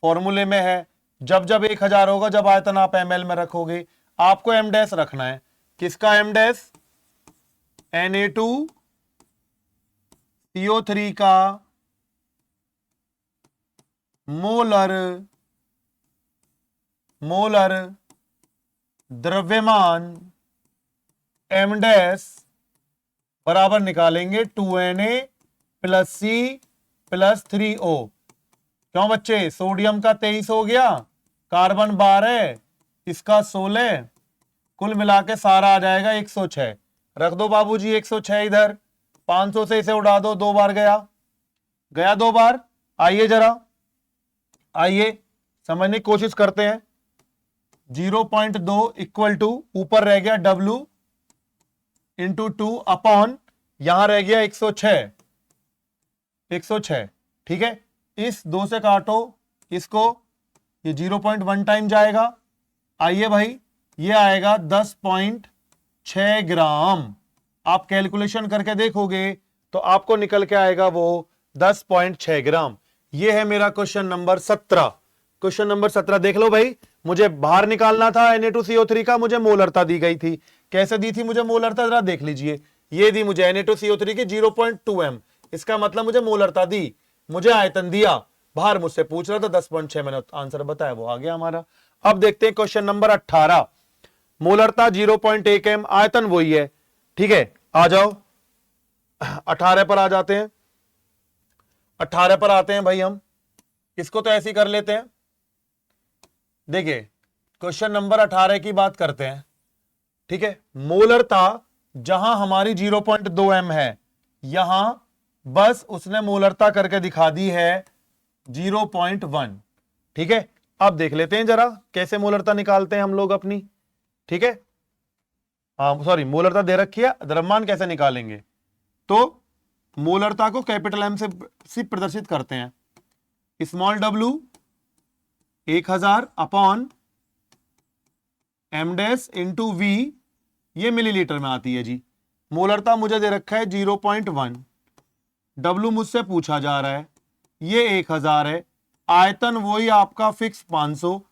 फॉर्मूले में है जब जब 1000 होगा, जब आयतन आप ml में रखोगे, आपको m डैश रखना है। किसका m डैश, Na2CO3 का मोलर द्रव्यमान m डैश बराबर निकालेंगे 2Na plus C plus 3O। क्यों बच्चे, सोडियम का 23 हो गया, कार्बन 12, इसका 16, कुल मिला के सारा आ जाएगा 106। रख दो बाबूजी 106 इधर, 500 से इसे उड़ा दो, 2 बार गया, गया 2 बार। आइए जरा, आइए समझने की कोशिश करते हैं। 0.2 इक्वल टू ऊपर रह गया W इंटू 2 अपॉन यहां रह गया 106, 106। ठीक है, इस 2 से काटो इसको, ये 0.1 टाइम जाएगा। आइए भाई, ये आएगा 10.6 ग्राम। आप कैलकुलेशन करके देखोगे तो आपको निकल के आएगा वो 10.6 ग्राम। ये है मेरा क्वेश्चन नंबर 17। क्वेश्चन नंबर 17 देख लो भाई, मुझे बाहर निकालना था Na2CO3 का, मुझे मोलरता दी गई थी। कैसे दी थी मुझे मोलरता, जरा देख लीजिए। ये दी मुझे Na2CO3 की 0.2 m, इसका मतलब मुझे मोलरता दी, मुझे आयतन दिया, बाहर मुझसे पूछ रहा था 10.6, मैंने आंसर बताया, वो आ गया हमारा। अब देखते हैं क्वेश्चन नंबर 18। मोलरता 0.1 m, आयतन वही है। ठीक है, आ जाओ 18 पर आ जाते हैं। 18 पर आते हैं भाई, हम इसको तो ऐसे ही कर लेते हैं। देखिए क्वेश्चन नंबर 18 की बात करते हैं। ठीक है, मोलरता जहां हमारी 0.2 m है, यहां बस उसने मोलरता करके दिखा दी है 0.1। ठीक है, अब देख लेते हैं जरा कैसे मोलरता निकालते हैं हम लोग अपनी। ठीक है, हाँ सॉरी, मोलरता दे रखी है, द्रव्यमान कैसे निकालेंगे। तो मोलरता को कैपिटल M से प्रदर्शित करते हैं, small w 1000 upon m dash into V, ये मिलीलीटर में आती है जी। मोलरता मुझे दे रखा है 0.1, W मुझसे पूछा जा रहा है, ये 1000 है, आयतन वही आपका फिक्स 500,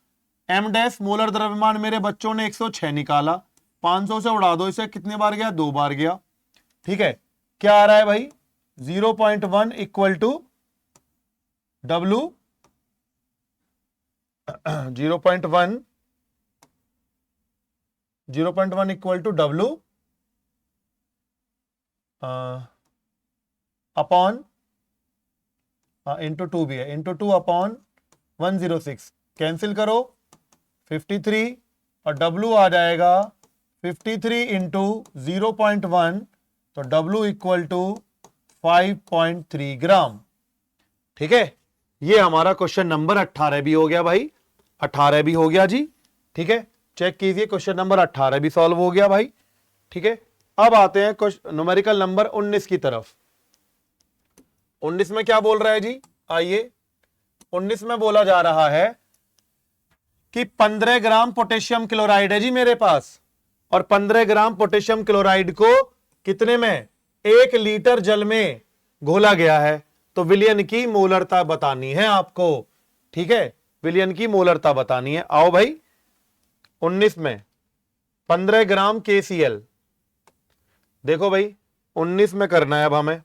m डैश मोलर द्रव्यमान मेरे बच्चों ने 106 निकाला, 500 से उड़ा दो इसे, कितने बार गया, 2 बार गया। ठीक है, क्या आ रहा है भाई, 0.1 equal to W 0.1 equal to W upon into 2 भी है, इंटू 2 अपॉन 106, कैंसिल करो 53, और W आ जाएगा 53 इंटू 0.1, तो W इक्वल टू 5.3 ग्राम। ठीक है, ये हमारा क्वेश्चन नंबर 18 भी हो गया भाई, 18 भी हो गया जी। ठीक है, चेक कीजिए, क्वेश्चन नंबर 18 भी सॉल्व हो गया भाई। ठीक है, अब आते हैं न्यूमेरिकल नंबर 19 की तरफ। 19 में क्या बोल रहा है जी, आइए 19 में बोला जा रहा है कि 15 ग्राम पोटेशियम क्लोराइड है जी मेरे पास, और 15 ग्राम पोटेशियम क्लोराइड को कितने में, 1 लीटर जल में घोला गया है। तो विलयन की मोलरता बतानी है आपको। ठीक है, विलयन की मोलरता बतानी है। आओ भाई, 19 में 15 ग्राम KCl, देखो भाई 19 में करना है अब हमें।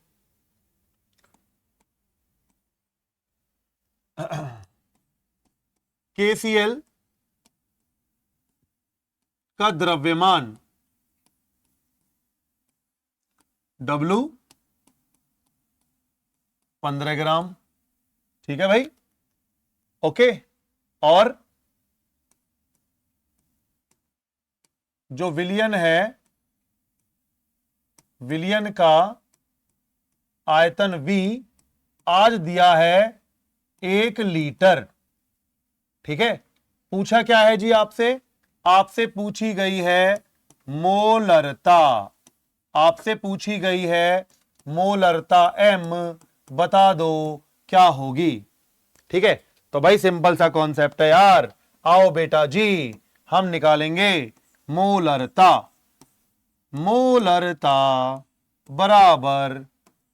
KCl का द्रव्यमान W 15 ग्राम। ठीक है भाई, ओके, और जो विलयन है, विलयन का आयतन V आज दिया है 1 लीटर। ठीक है, पूछा क्या है जी आपसे? आपसे पूछी गई है मोलरता, आपसे पूछी गई है मोलरता M, बता दो क्या होगी। ठीक है, तो भाई सिंपल सा कॉन्सेप्ट है यार। आओ बेटा जी, हम निकालेंगे मोलरता। मोलरता बराबर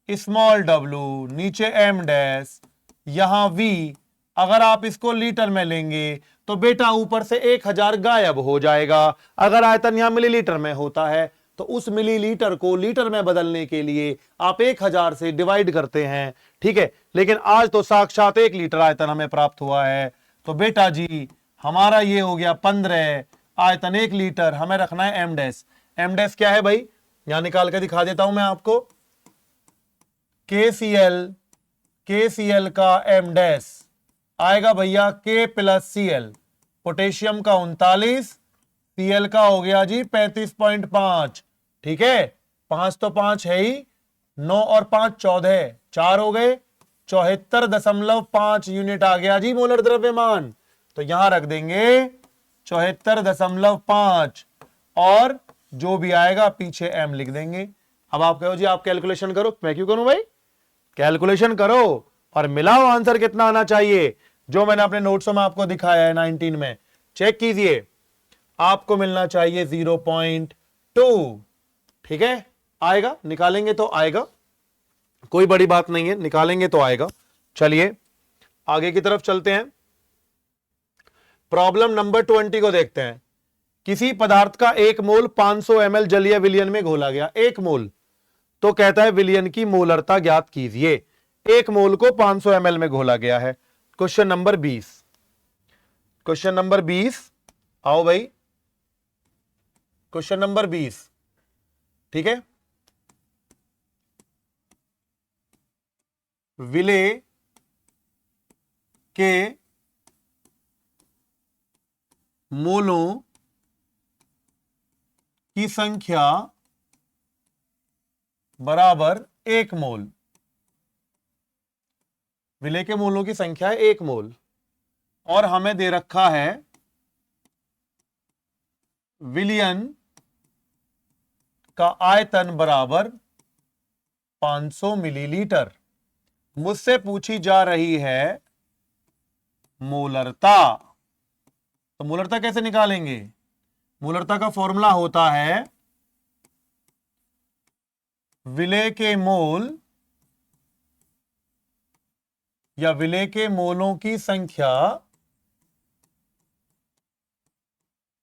स्मॉल w, नीचे m डैश, यहां v। अगर आप इसको लीटर में लेंगे तो बेटा ऊपर से 1000 गायब हो जाएगा। अगर आयतन यहां मिलीलीटर में होता है तो उस मिलीलीटर को लीटर में बदलने के लिए आप 1000 से डिवाइड करते हैं। ठीक है, लेकिन आज तो साक्षात 1 लीटर आयतन हमें प्राप्त हुआ है। तो बेटा जी हमारा ये हो गया 15, आयतन 1 लीटर, हमें रखना है एम डैश। एम डैश क्या है भाई? यहां निकाल के दिखा देता हूं मैं आपको। KCl का एम डैश आएगा भैया K + Cl, पोटेशियम का 39, Cl का हो गया जी 35.5। ठीक है, 5 तो 5 है ही, 9 और 5 14, 4 हो गए, 74.5 यूनिट आ गया जी मोलर द्रव्यमान। तो यहां रख देंगे 74.5 और जो भी आएगा पीछे m लिख देंगे। अब आप कहो जी आप कैलकुलेशन करो। मैं क्यों करूं भाई? कैलकुलेशन करो और मिलाओ आंसर कितना आना चाहिए। जो मैंने अपने नोट्सों में आपको दिखाया है 19 में, चेक कीजिए, आपको मिलना चाहिए 0.2। ठीक है, आएगा, निकालेंगे तो आएगा, कोई बड़ी बात नहीं है, निकालेंगे तो आएगा। चलिए आगे की तरफ चलते हैं। प्रॉब्लम नंबर 20 को देखते हैं। किसी पदार्थ का 1 मोल 500 ml जलीय विलयन में घोला गया। 1 मोल, तो कहता है विलयन की मोलरता ज्ञात कीजिए। 1 मोल को 500 ml में घोला गया है। क्वेश्चन नंबर 20, क्वेश्चन नंबर 20, आओ भाई, क्वेश्चन नंबर 20। ठीक है, विलेय के मोलों की संख्या बराबर 1 मोल। विलेय के मोलों की संख्या है 1 मोल और हमें दे रखा है विलयन का आयतन बराबर 500 मिलीलीटर। मुझसे पूछी जा रही है मोलरता। तो मोलरता कैसे निकालेंगे? मोलरता का फॉर्मूला होता है विलेय के मोल या विलेय के मोलों की संख्या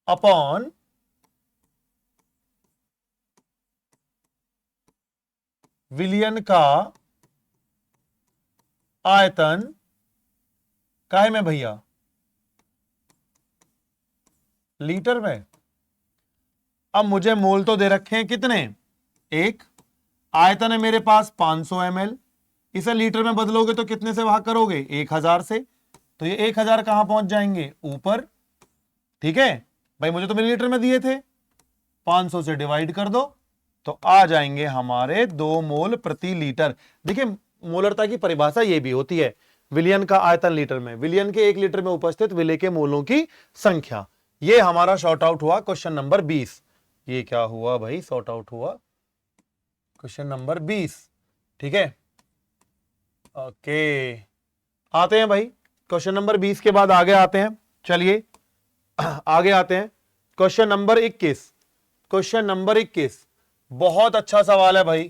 अपॉन विलयन का आयतन। काहे में भैया? लीटर में। अब मुझे मोल तो दे रखे हैं कितने? 1, आयतन है मेरे पास 500 ml, इसे लीटर में बदलोगे तो कितने से भाग करोगे? 1000 से। तो ये 1000 कहां पहुंच जाएंगे? ऊपर। ठीक है भाई, मुझे तो मिलीलीटर में दिए थे, 500 से डिवाइड कर दो तो आ जाएंगे हमारे 2 मोल प्रति लीटर। देखिए मोलरता की परिभाषा ये भी होती है विलयन का आयतन लीटर में, विलयन के 1 लीटर में उपस्थित विलेय के मोलों की संख्या। ये हमारा शॉर्ट आउट हुआ क्वेश्चन नंबर 20। ये क्या हुआ भाई? शॉर्ट आउट हुआ क्वेश्चन नंबर 20। ठीक है, ओके, आते हैं भाई क्वेश्चन नंबर 20 के बाद आगे आते हैं। चलिए आगे आते हैं, क्वेश्चन नंबर 21। क्वेश्चन नंबर 21 बहुत अच्छा सवाल है भाई।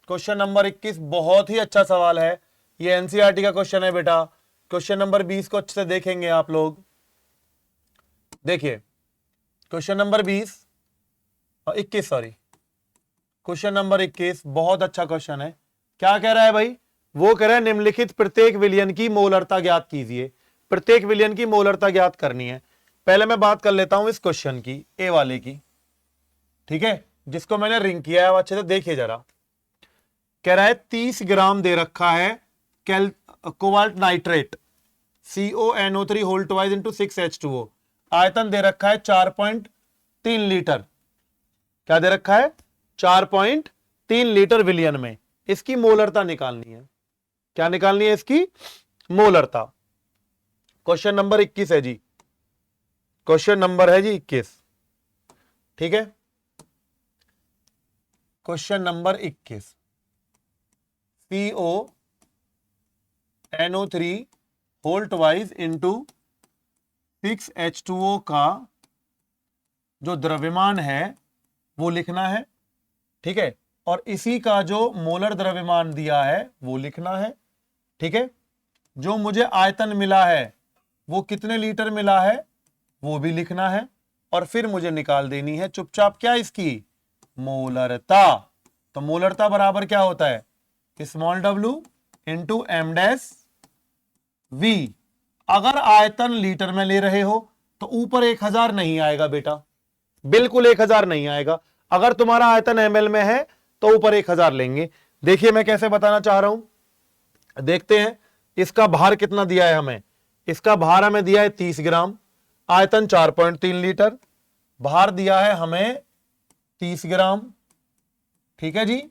क्वेश्चन नंबर 21 बहुत ही अच्छा सवाल है। ये एनसीईआरटी का क्वेश्चन है बेटा। क्वेश्चन नंबर 20 को अच्छे से देखेंगे आप लोग। देखिए question number 21 sorry, question number 21 बहुत अच्छा क्वेश्चन है। क्या कह रहा है भाई? वो कह रहा है निम्नलिखित प्रत्येक विलयन की मोलरता ज्ञात कीजिए। प्रत्येक विलयन की मोलरता ज्ञात करनी है। पहले मैं बात कर लेता हूं इस क्वेश्चन की, ए वाले की। ठीक है, जिसको मैंने रिंग किया है, अच्छे से देखिए जरा। कह रहा है 30 ग्राम दे रखा है cobalt nitrate CONO3 whole twice into 6H2O। आयतन दे रखा है 4.3 लीटर। क्या दे रखा है? 4.3 लीटर विलियन में। इसकी मोलरता निकालनी है। क्या निकालनी है? इसकी मोलरता। क्वेश्चन नंबर 21 है जी। क्वेश्चन नंबर है जी 21। ठीक है, question number 21। CONO3 whole twice into 6H2O का जो द्रव्यमान है वो लिखना है। ठीक है, और इसी का जो मोलर द्रव्यमान दिया है वो लिखना है। ठीक है, जो मुझे आयतन मिला है वो कितने लीटर मिला है वो भी लिखना है, और फिर मुझे निकाल देनी है चुपचाप क्या? इसकी मोलरता। तो मोलरता बराबर क्या होता है? Small w into M dash V. अगर आयतन लीटर में ले रहे हो तो ऊपर 1000 नहीं आएगा बेटा, बिल्कुल 1000 नहीं आएगा। अगर तुम्हारा आयतन ml में है तो ऊपर 1000 लेंगे। देखिए मैं कैसे बताना चाह रहा हूं, देखते हैं। इसका भार कितना दिया है हमें? इसका भार हमें दिया है 30 ग्राम, आयतन 4.3 लीटर, भार दिया है हमें 30 ग्राम। ठीक है जी,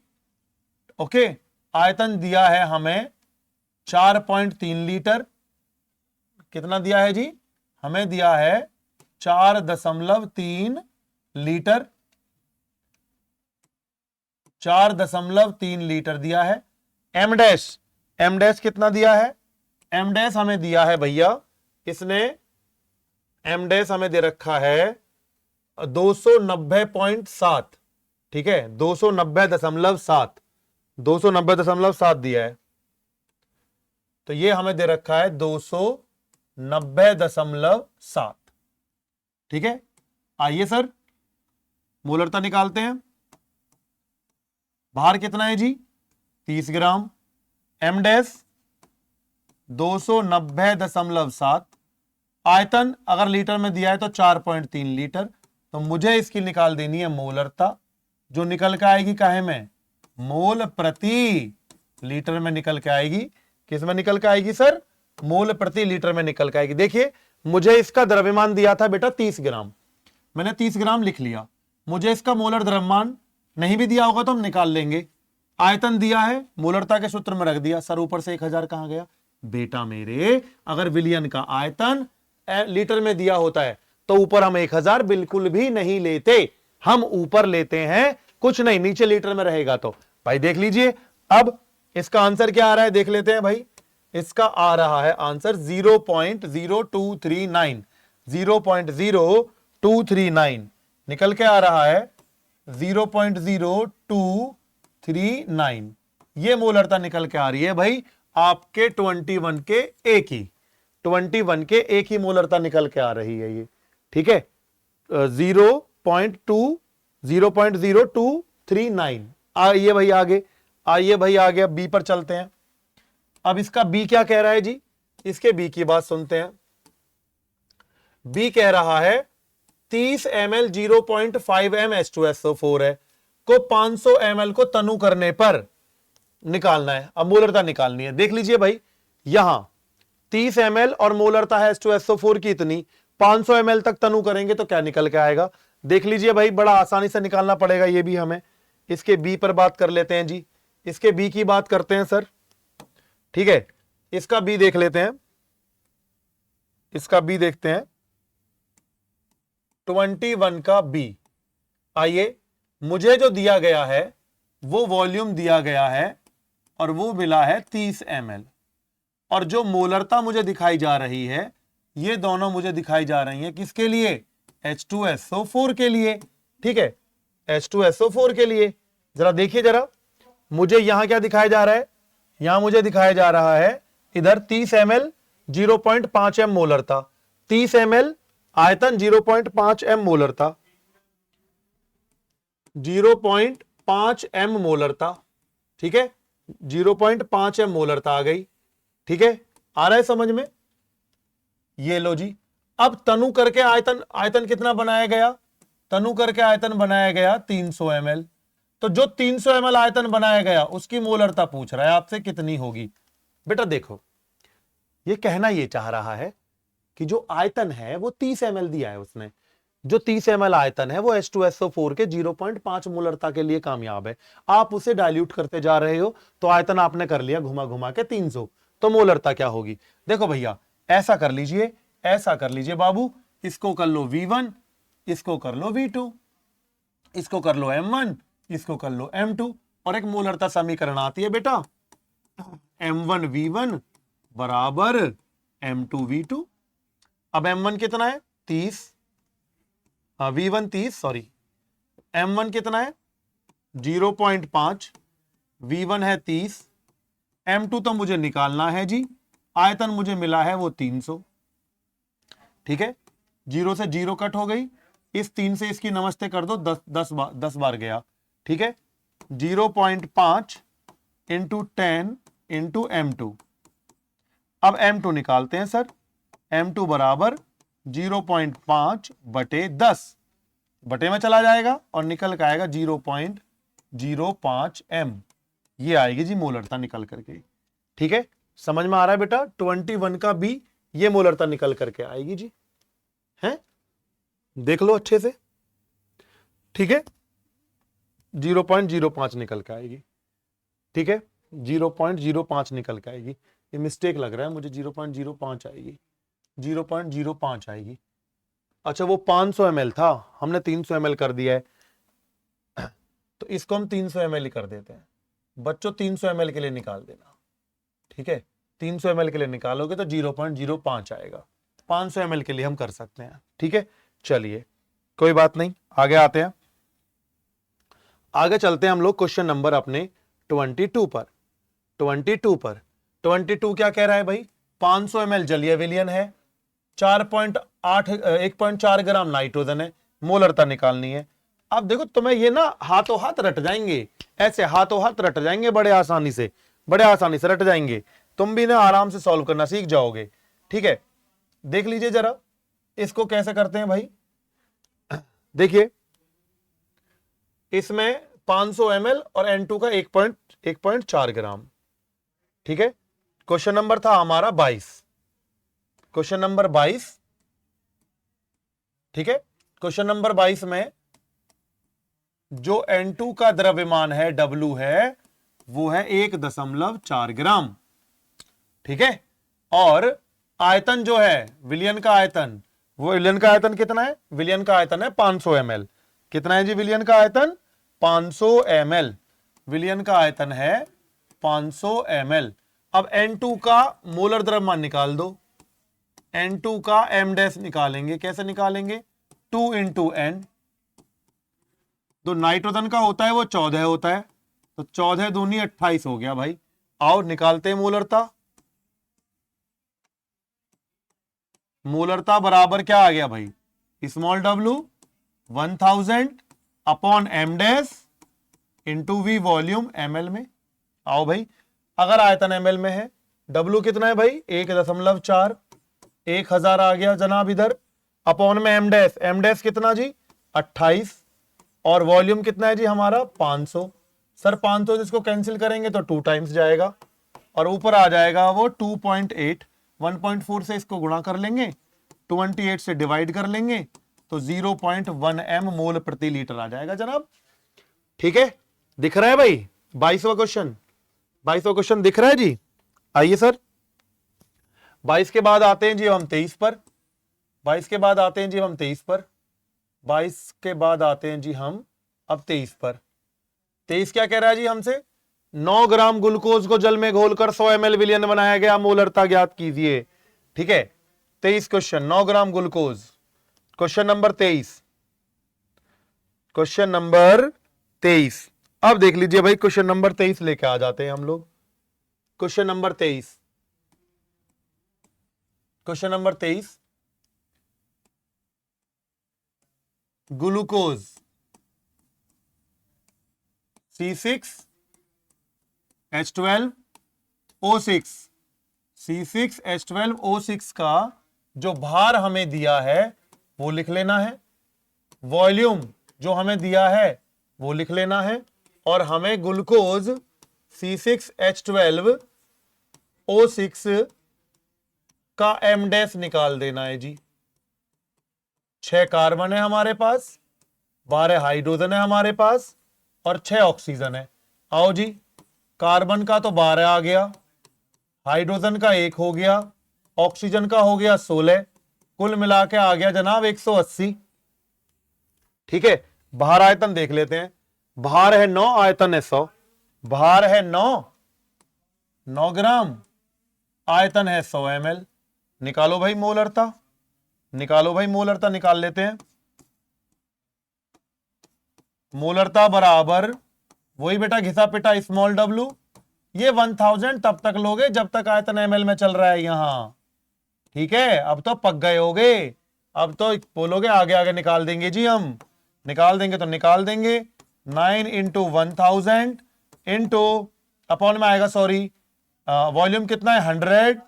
ओके। आयतन दिया है हमें 4.3 लीटर। कितना दिया है जी? हमें दिया है 4.3 लीटर। 4.3 लीटर दिया है। एम डैश कितना दिया है? एम डैश हमें दिया है भैया, इसने एम डैश हमें दे रखा है 290.7। ठीक है, 290.7, 290.7 दिया है। तो ये हमें दे रखा है 290.7। ठीक है, आइए सर मोलरता निकालते हैं। भार कितना है जी? 30 ग्राम। M dash 290.7। आयतन अगर लीटर में दिया है तो 4.3 लीटर। तो मुझे इसकी निकाल देनी है मोलरता, जो निकल के आएगी काहे में? मोल प्रति लीटर में निकल के आएगी। किस में निकल के आएगी सर? मोल प्रति लीटर में निकल के आएगी। देखिए मुझे इसका द्रव्यमान दिया था बेटा 30 ग्राम, मैंने 30 ग्राम लिख लिया। मुझे इसका मोलर द्रव्यमान नहीं भी दिया होगा तो हम निकाल लेंगे। आयतन दिया है, मोलरता के सूत्र में रख दिया। सर ऊपर से 1000 कहां गया? बेटा मेरे, अगर विलियन का आयतन लीटर में दिया होता है तो ऊपर हम 1000 बिल्कुल भी नहीं लेते, हम ऊपर लेते हैं कुछ नहीं, नीचे लीटर में रहेगा। तो भाई देख लीजिए, अब इसका आंसर क्या आ रहा है देख लेते हैं भाई। इसका आ रहा है आंसर 0.0239, 0.0239 निकल के आ रहा है 0.0239। ये मोलरता निकल के आ रही है भाई आपके 21 के एक ही, 21 के एक ही मोलरता निकल के आ रही है ये। ठीक है, 0.0239। आइए भाई आगे, आइए भाई आगे, अब बी पर चलते हैं। अब इसका बी क्या कह रहा है जी? इसके बी की बात सुनते हैं। बी कह रहा है 30 ml 0.5 m H2SO4 है को 500 ml को तनु करने पर निकालना है। अब मोलरता निकालनी है। देख लीजिए भाई, यहां 30 ml और मोलरता है H2SO4 की इतनी, 500 ml तक तनु करेंगे तो क्या निकल के आएगा? देख लीजिए भाई, बड़ा आसानी से निकालना पड़ेगा ये भी हमें। इसके बी पर बात कर लेते हैं जी, इसके बी की बात करते हैं सर। ठीक है, इसका बी देख लेते हैं, इसका बी देखते हैं 21 का बी। आइए, मुझे जो दिया गया है वो वॉल्यूम दिया गया है और वो मिला है 30 ml, और जो मोलरता मुझे दिखाई जा रही है ये दोनों मुझे दिखाई जा रही हैं किसके लिए? H2SO4 के लिए। ठीक है, H2SO4 के लिए। जरा देखिए, जरा मुझे यहां क्या दिखाया जा रहा है? यहां मुझे दिखाया जा रहा है इधर 30 ml 0.5 m मोलरता, 30 ml आयतन 0.5 m मोलरता, 0.5 m मोलरता। ठीक है, 0.5 m मोलरता आ गई। ठीक है, आ रहा है समझ में? ये लो जी। अब तनु करके आयतन, आयतन कितना बनाया गया? तनु करके आयतन बनाया गया 300 ml। तो जो 300 ml आयतन बनाया गया उसकी मोलरता पूछ रहा है आपसे कितनी होगी। बेटा देखो, ये कहना ये चाह रहा है कि जो आयतन है वो 30 ml दिया है उसने, जो 30 ml आयतन है वो H2SO4 के 0.5 मोलरता के लिए कामयाब है। आप उसे डाइल्यूट करते जा रहे हो तो आयतन आपने कर लिया घुमा घुमा के 300, तो मोलरता क्या होगी? देखो भैया ऐसा कर लीजिए, ऐसा कर लीजिए बाबू, इसको कर लो V1, इसको कर लो V2, इसको कर लो M1, इसको कर लो M2, और एक मोलरता समीकरण आती है बेटा M1V1 बराबर M2V2। अब M1 कितना है 30, V1 30, सॉरी M1 कितना है 0.5, V1 है 30, M2 तो मुझे निकालना है जी, आयतन मुझे मिला है वो 300। ठीक है, 0 से 0 कट हो गई, इस 3 से इसकी नमस्ते कर दो, 10 बार गया। ठीक है, 0.5 इंटू 10 इंटू M2। अब M2 निकालते हैं सर, M2 बराबर 0.5 बटे 10, बटे में चला जाएगा और निकल के आएगा 0.05 M। ये आएगी जी मोलरता निकल करके। ठीक है, समझ में आ रहा है बेटा? 21 का B ये मोलरता निकल करके आएगी जी, हैं? देख लो अच्छे से। ठीक है, 0.05 निकल के आएगी। ठीक है, 0.05 निकल के आएगी। ये मिस्टेक लग रहा है मुझे, 0.05 आएगी, 0.05 आएगी। अच्छा वो 500 ml था, हमने 300 ml कर दिया है, तो इसको हम 300 ml ही कर देते हैं। बच्चों 300 ml के लिए निकाल देना। ठीक है, 300 ml के लिए निकालोगे तो 0.05 आएगा। 500 ml के लिए हम कर सकते हैं। ठीक है, चलिए कोई बात नहीं, आगे आते हैं। आगे चलते हैं हम लोग क्वेश्चन नंबर अपने 22 पर। 22 क्या कह रहा है भाई? 500 ml जलीय विलयन है, 1.4 ग्राम नाइट्रोजन है, मोलरता निकालनी है। अब देखो तुम्हें ये ना हाथों हाथ रट जाएंगे, ऐसे हाथों हाथ रट जाएंगे, बड़े आसानी से रट जाएंगे। तुम भी ना आराम से सॉल्व करना सीख जाओगे। ठीक है, देख लीजिए जरा इसको कैसे करते हैं भाई। देखिए इसमें 500 ml और N2 का 1.4 ग्राम। ठीक है, क्वेश्चन नंबर था हमारा 22, क्वेश्चन नंबर 22। ठीक है, क्वेश्चन नंबर 22 में जो N2 का द्रव्यमान है W है वो है 1.4 ग्राम। ठीक है, और आयतन जो है विलयन का आयतन, वो विलयन का आयतन कितना है? विलयन का आयतन है 500 ml। कितना है जी विलयन का आयतन? 500 ml। विलयन का आयतन है 500 ml। अब N2 का मोलर द्रव्यमान निकाल दो। N2 का M डैश निकालेंगे, कैसे निकालेंगे? 2 इंटू N। तो नाइट्रोजन का होता है वो 14 होता है, तो 14 दूनी 28 हो गया भाई। आओ निकालते हैं मोलरता। मोलरता बराबर क्या आ गया भाई? Small w 1000 upon M dash into V volume ml में। आओ भाई, अगर आयतन ml में है, W कितना है भाई? 1.4, 1000 आ गया जनाब इधर, अपॉन में M डैश कितना जी? 28, और वॉल्यूम कितना है जी हमारा? 500। सर 500 जिसको कैंसिल करेंगे तो 2 टाइम्स जाएगा, और ऊपर आ जाएगा वो 2.8। 1.4 से इसको गुणा कर लेंगे, 28 से डिवाइड कर लेंगे, तो 0.1 M मोल प्रति लीटर आ जाएगा जनाब। ठीक है, दिख रहा है भाई? 22वां क्वेश्चन दिख रहा है जी? आइए सर, 22 के बाद आते हैं जी हम 23 पर। 22 के बाद आते हैं जी हम 23 पर। 22 के बाद आते हैं जी हम अब 23 पर। 23 क्या कह रहा है जी हमसे? 9 ग्राम ग्लूकोज को जल में घोलकर 100 ml विलयन बनाया गया, मोलरता ज्ञात कीजिए। ठीक है, 23 question, 9 gram glucose. Question number 23, question number 23। अब देख लीजिए भाई, क्वेश्चन नंबर 23 लेके आ जाते हैं हम लोग। Question number 23, question number 23, glucose C6H12O6, C6H12O6 का जो भार हमें दिया है वो लिख लेना है, वॉल्यूम जो हमें दिया है वो लिख लेना है, और हमें ग्लूकोज C6H12O6 का M डैश निकाल देना है जी। 6 कार्बन है हमारे पास, 12 हाइड्रोजन है हमारे पास और 6 ऑक्सीजन है। आओ जी, कार्बन का तो 12 आ गया, हाइड्रोजन का 1 हो गया, ऑक्सीजन का हो गया 16, कुल मिला के आ गया जनाब 180। ठीक है, भार आयतन देख लेते हैं। भार है 9, आयतन है 100। भार है 9 ग्राम, आयतन है 100 ml। निकालो भाई मोलरता, निकालो भाई मोलरता, निकाल लेते हैं। मोलरता बराबर वही बेटा घिसा पिटा स्मॉल w, ये 1000 तब तक लोगे जब तक आयतन ml में चल रहा है यहां। ठीक है, अब तो पक गए होगे, अब तो बोलोगे आगे आगे निकाल देंगे जी, हम निकाल देंगे तो निकाल देंगे। 9 इंटू 1000 इंटू अपॉन में आएगा, सॉरी वॉल्यूम कितना है 100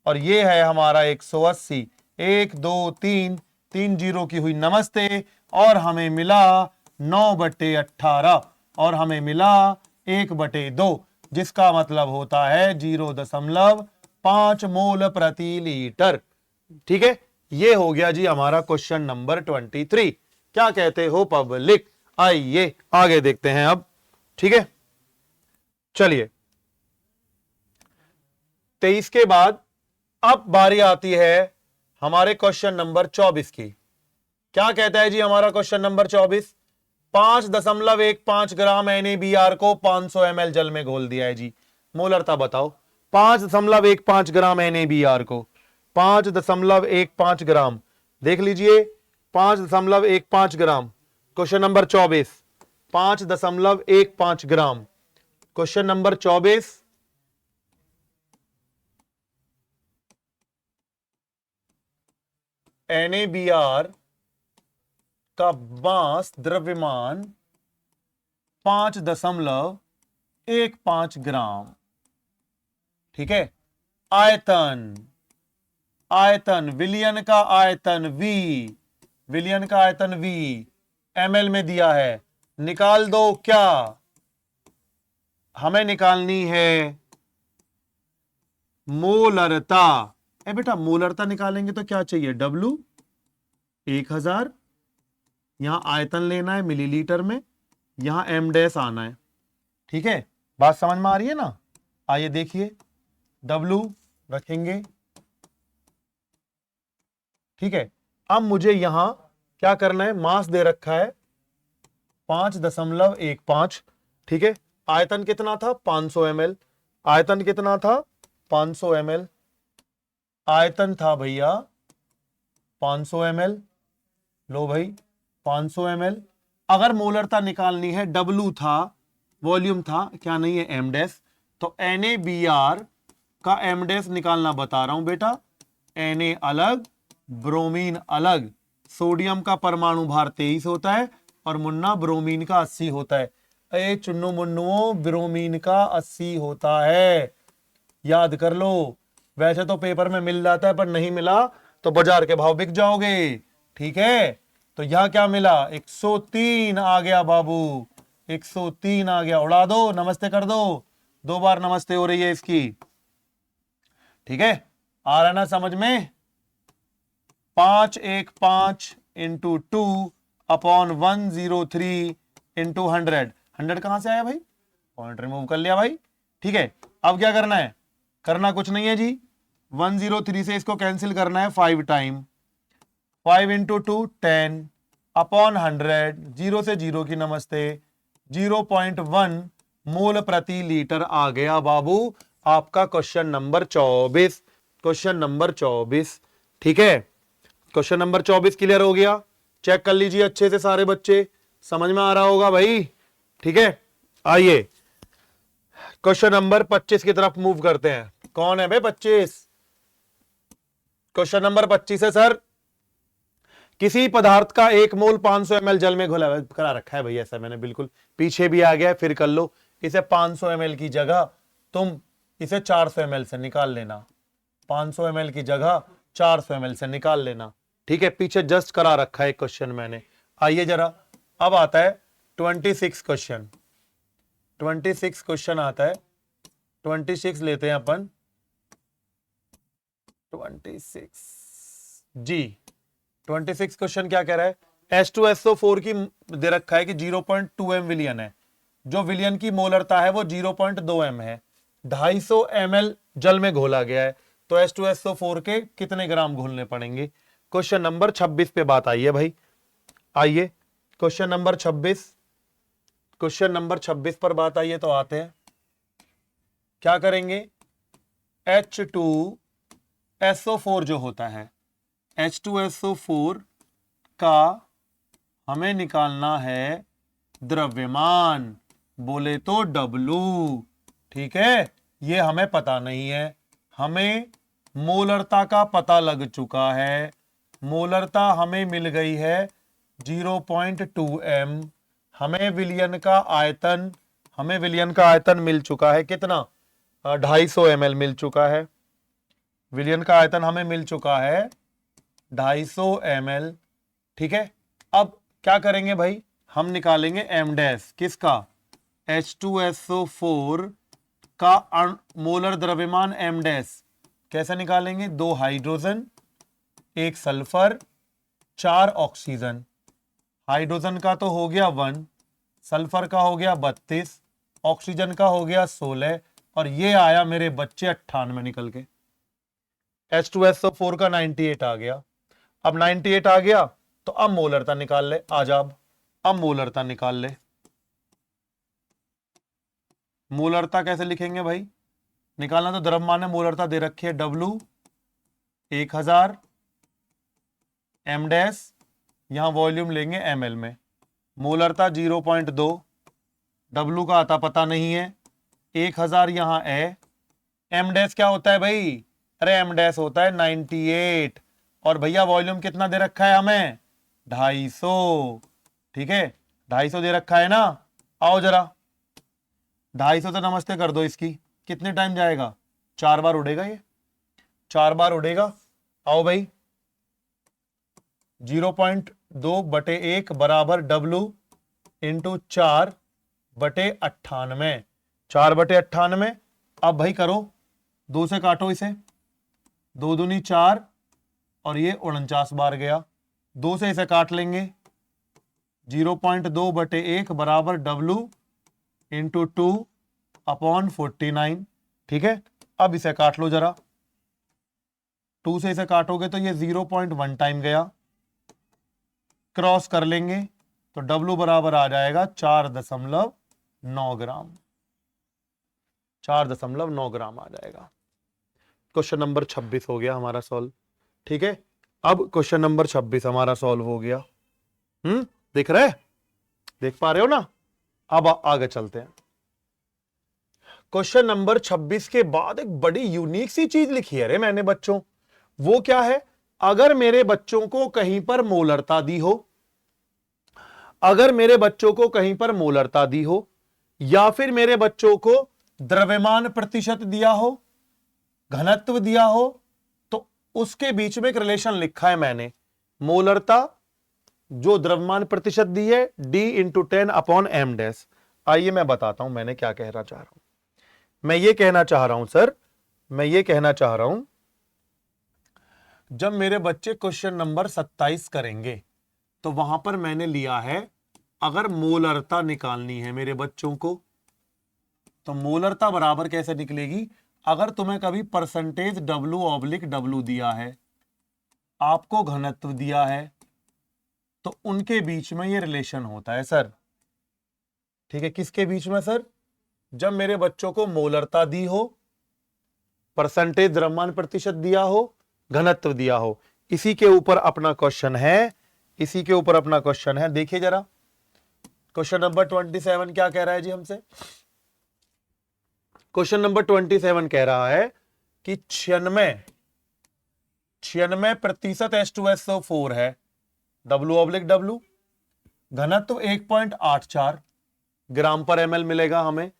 और ये है हमारा 180। 1 2 3 3 जीरो की हुई नमस्ते और हमें मिला 9/18 और हमें मिला 1/2, जिसका मतलब होता है 0.5 मोल प्रति लीटर। ठीक है, ये हो गया जी हमारा क्वेश्चन नंबर 23। क्या कहते हो पब्लिक? आइए आगे देखते हैं अब। ठीक है, चलिए 23 के बाद अब बारी आती है हमारे क्वेश्चन नंबर 24 की। क्या कहता है जी हमारा क्वेश्चन नंबर 24? 5.15 ग्राम NaBr को 500 ml जल में घोल दिया है जी। मोलरता बताओ। 5.15 ग्राम NaBr को 5.15 ग्राम, देख लीजिए 5.15 ग्राम। क्वेश्चन नंबर 24 5.15 ग्राम। क्वेश्चन नंबर 24 NaBr का मास द्रव्यमान 5.15 ग्राम। ठीक है, आयतन, आयतन विलियन का आयतन V, विलियन का आयतन V ml में दिया है। निकाल दो, क्या हमें निकालनी है? मोलरता। ए बेटा मोलरता निकालेंगे तो क्या चाहिए? W 1000, यहां आयतन लेना है मिलीलीटर में, यहां m डैश आना है। ठीक है, बात समझ में आ रही है ना? आइए देखिए, W रखेंगे। ठीक है, अब मुझे यहां क्या करना है? मास दे रखा है 5.15। ठीक है, आयतन कितना था? 500 ml। आयतन कितना था? 500 ml। आयतन था भैया 500 ml। लो भाई 500 ml। अगर मोलरता निकालनी है, W था, वॉल्यूम था, क्या नहीं है m डैश, तो NaBr का m डैश निकालना बता रहा हूं बेटा। Na अलग, ब्रोमीन अलग। सोडियम का परमाणु भार 23 होता है और मुन्ना ब्रोमीन का 80 होता है। ए चुन्नू मुन्नुओं, ब्रोमीन का 80 होता है, याद कर लो। वैसे तो पेपर में मिल जाता है, पर नहीं मिला तो बाजार के भाव बिक जाओगे। ठीक है, तो यहां क्या मिला? 103 आ गया बाबू, 103 आ गया। उड़ा दो, नमस्ते कर दो, 2 बार नमस्ते हो रही है इसकी। ठीक है, आ रहा ना समझ में? 515 इंटू 2 अपॉन 103 इंटू 100। 100 कहां से आया भाई? पॉइंट रिमूव कर लिया भाई। ठीक है, अब क्या करना है? करना कुछ नहीं है जी, 103 से इसको कैंसिल करना है 5 टाइम। 5 इंटू 2 10 अपॉन 100, 0 से 0 की नमस्ते, 0.1 मोल प्रति लीटर आ गया बाबू आपका क्वेश्चन नंबर 24। Question number 24। ठीक है, क्वेश्चन नंबर 24 क्लियर हो गया? चेक कर लीजिए अच्छे से सारे बच्चे, समझ में आ रहा होगा भाई। ठीक है, आइए क्वेश्चन नंबर 25 की तरफ मूव करते हैं। कौन है भाई 25? क्वेश्चन नंबर 25 है सर, किसी पदार्थ का 1 मोल 500 ml जल में घुला करा रखा है भैया, ऐसा मैंने बिल्कुल पीछे भी आ गया, फिर कर लो। इसे 500 ml की जगह तुम इसे 400 ml से निकाल लेना, 500 ml की जगह 400 ml से निकाल लेना। ठीक है, पीछे जस्ट करा रखा है क्वेश्चन मैंने। आइए जरा, अब आता है 26 क्वेश्चन। 26 क्वेश्चन आता है, 26 लेते हैं अपन। 26 जी, 26 क्वेश्चन क्या कह रहा है, H2SO4 की दे रखा है कि 0.2 m विलियन है, जो विलियन की मोलरता है वो 0.2 m है, 250 ml जल में घोला गया है, तो H2SO4 के कितने ग्राम घोलने पड़ेंगे। क्वेश्चन नंबर 26 पे बात आई है भाई। आइए क्वेश्चन नंबर 26, क्वेश्चन नंबर 26 पर बात आई है, तो आते हैं क्या करेंगे। H2SO4 जो होता है, H2SO4 का हमें निकालना है द्रव्यमान, बोले तो W, ठीक है। ये हमें पता नहीं है, हमें मोलरता का पता लग चुका है, मोलरता हमें मिल गई है 0.2 m, हमें विलियन का आयतन, हमें विलियन का आयतन मिल चुका है कितना, 250 ml मिल चुका है, विलियन का आयतन हमें मिल चुका है 250 ml, ठीक है। अब क्या करेंगे भाई, हम निकालेंगे m डैश किसका, H2SO4 का मोलर द्रव्यमान m डैश। कैसे निकालेंगे, 2 हाइड्रोजन 1 सल्फर 4 ऑक्सीजन, हाइड्रोजन का तो हो गया 1, सल्फर का हो गया 32, ऑक्सीजन का हो गया 16, और ये आया मेरे बच्चे 98 निकल के। H2SO4 का 98 आ गया। अब 98 आ गया तो अब मोलरता निकाल ले, आजाब अब मोलरता निकाल ले। मोलरता कैसे लिखेंगे भाई, निकालना तो द्रव्यमान है, मोलरता दे रखी है W 1000, m डैश, यहां वॉल्यूम लेंगे ml में, मोलरता 0.2, W का आता पता नहीं है, 1000 यहां है, m डैश क्या होता है भाई, अरे m डैश होता है 98, और भैया वॉल्यूम कितना दे रखा है हमें, 250, ठीक है 250 दे रखा है ना। आओ जरा 250 तो नमस्ते कर दो इसकी, कितने टाइम जाएगा, 4 बार उड़ेगा, ये 4 बार उड़ेगा। आओ भाई 0.2/1 बराबर W इंटू 4/98, 4/98। अब भाई करो, 2 से काटो इसे, 2 दूनी 4, और ये 49 बार गया, 2 से इसे काट लेंगे, 0.2/1 बराबर W इंटू 2/49, ठीक है। अब इसे काट लो जरा, 2 से इसे काटोगे तो ये 0.1 टाइम गया, क्रॉस कर लेंगे तो W बराबर आ जाएगा 4.9 ग्राम, 4.9 ग्राम आ जाएगा। क्वेश्चन नंबर 26 हो गया हमारा सॉल्व, ठीक है। अब क्वेश्चन नंबर 26 हमारा सॉल्व हो गया, दिख रहा है, देख पा रहे हो ना। अब आगे चलते हैं। क्वेश्चन नंबर 26 के बाद एक बड़ी यूनिक सी चीज लिखी है रे मैंने बच्चों, वो क्या है, अगर मेरे बच्चों को कहीं पर मोलरता दी हो, अगर मेरे बच्चों को कहीं पर मोलरता दी हो, या फिर मेरे बच्चों को द्रव्यमान प्रतिशत दिया हो, घनत्व दिया हो, तो उसके बीच में एक रिलेशन लिखा है मैंने, मोलरता जो द्रव्यमान प्रतिशत दी है D इंटू 10/m डैश। आइए मैं बताता हूं मैंने क्या कहना चाह रहा हूं। मैं ये कहना चाह रहा हूं सर, मैं ये कहना चाह रहा हूं, जब मेरे बच्चे क्वेश्चन नंबर 27 करेंगे तो वहां पर मैंने लिया है, अगर मोलरता निकालनी है मेरे बच्चों को, तो मोलरता बराबर कैसे निकलेगी, अगर तुम्हें कभी परसेंटेज W/W दिया है, आपको घनत्व दिया है, तो उनके बीच में ये रिलेशन होता है सर, ठीक है। किसके बीच में सर, जब मेरे बच्चों को मोलरता दी हो, परसेंटेज द्रव्यमान प्रतिशत दिया हो, घनत्व दिया हो, इसी के ऊपर अपना क्वेश्चन है, इसी के ऊपर अपना क्वेश्चन है। देखिए जरा क्वेश्चन नंबर 27 क्या कह रहा है जी हमसे, क्वेश्चन नंबर 27 कह रहा है कि 96% H2SO4 है, W/W, घनत्व 1.84 ग्राम पर ml मिलेगा हमें,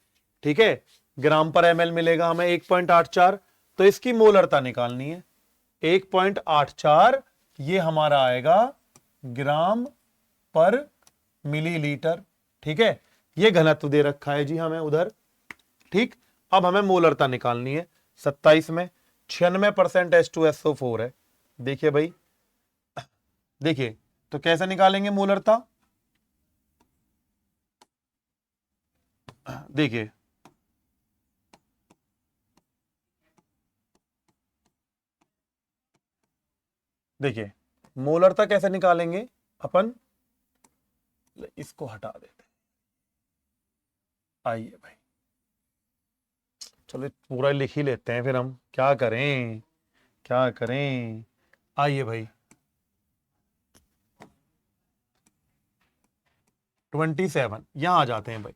ठीक है, ग्राम पर ml मिलेगा हमें 1.84, तो इसकी मोलरता निकालनी है। 1.84 ये हमारा आएगा ग्राम पर मिलीलीटर, ठीक है। ये घनत्व दे रखा है जी हमें उधर, ठीक। अब हमें मोलरता निकालनी है। 27 में 96% H2SO4 है, देखिए भाई देखिए तो कैसे निकालेंगे मोलरता, देखिए देखिए मोलरता कैसे निकालेंगे अपन, इसको हटा देते हैं। आइए भाई, चलो पूरा लिख ही लेते हैं, फिर हम क्या करें क्या करें। आइए भाई 27 यहां आ जाते हैं भाई।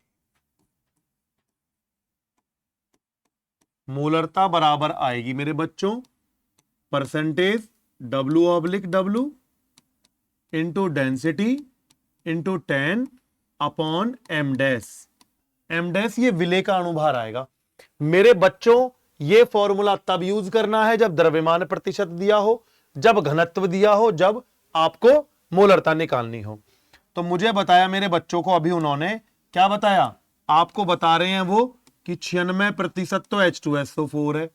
मोलरता बराबर आएगी मेरे बच्चों percentage W/W into density into 10 upon m dash. m dash ये विले का अणुभार आएगा मेरे बच्चों। ये फॉर्मूला तब यूज करना है जब द्रव्यमान प्रतिशत दिया हो, जब घनत्व दिया हो, जब आपको मोलरता निकालनी हो। तो मुझे बताया मेरे बच्चों को अभी उन्होंने क्या बताया, आपको बता रहे हैं वो कि 96% तो H2SO4 है,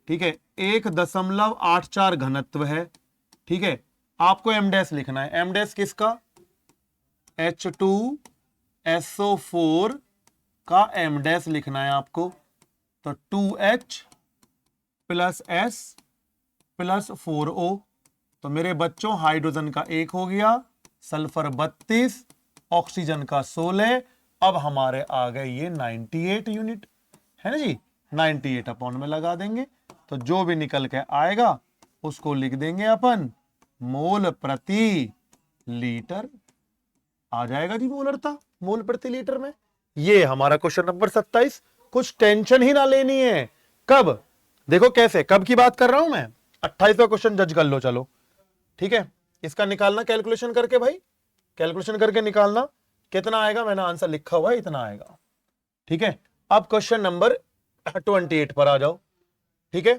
ठीक है, 1.84 घनत्व है, ठीक है। आपको m डैश लिखना है, m डैश किसका, H2SO4 का m डैश लिखना है आपको। तो 2H plus S plus 4O। तो मेरे बच्चों हाइड्रोजन का 1 हो गया, सल्फर 32, ऑक्सीजन का 16। अब हमारे आ गए ये 98 यूनिट, है ना जी। 98 अपॉन में लगा देंगे, तो जो भी निकल के आएगा उसको लिख देंगे अपन मोल प्रति लीटर। आ जाएगा जी मोलरता मोल प्रति लीटर में। ये हमारा क्वेश्चन नंबर 27। कुछ टेंशन ही ना लेनी है। कब, देखो कैसे, कब की बात कर रहा हूं मैं, 28वां क्वेश्चन जज कर लो, चलो ठीक है। इसका निकालना कैलकुलेशन करके भाई, कैलकुलेशन करके निकालना कितना आएगा, मैंने आंसर लिखा हुआ है, इतना आएगा, ठीक है। अब क्वेश्चन नंबर 28 पर आ जाओ, ठीक है।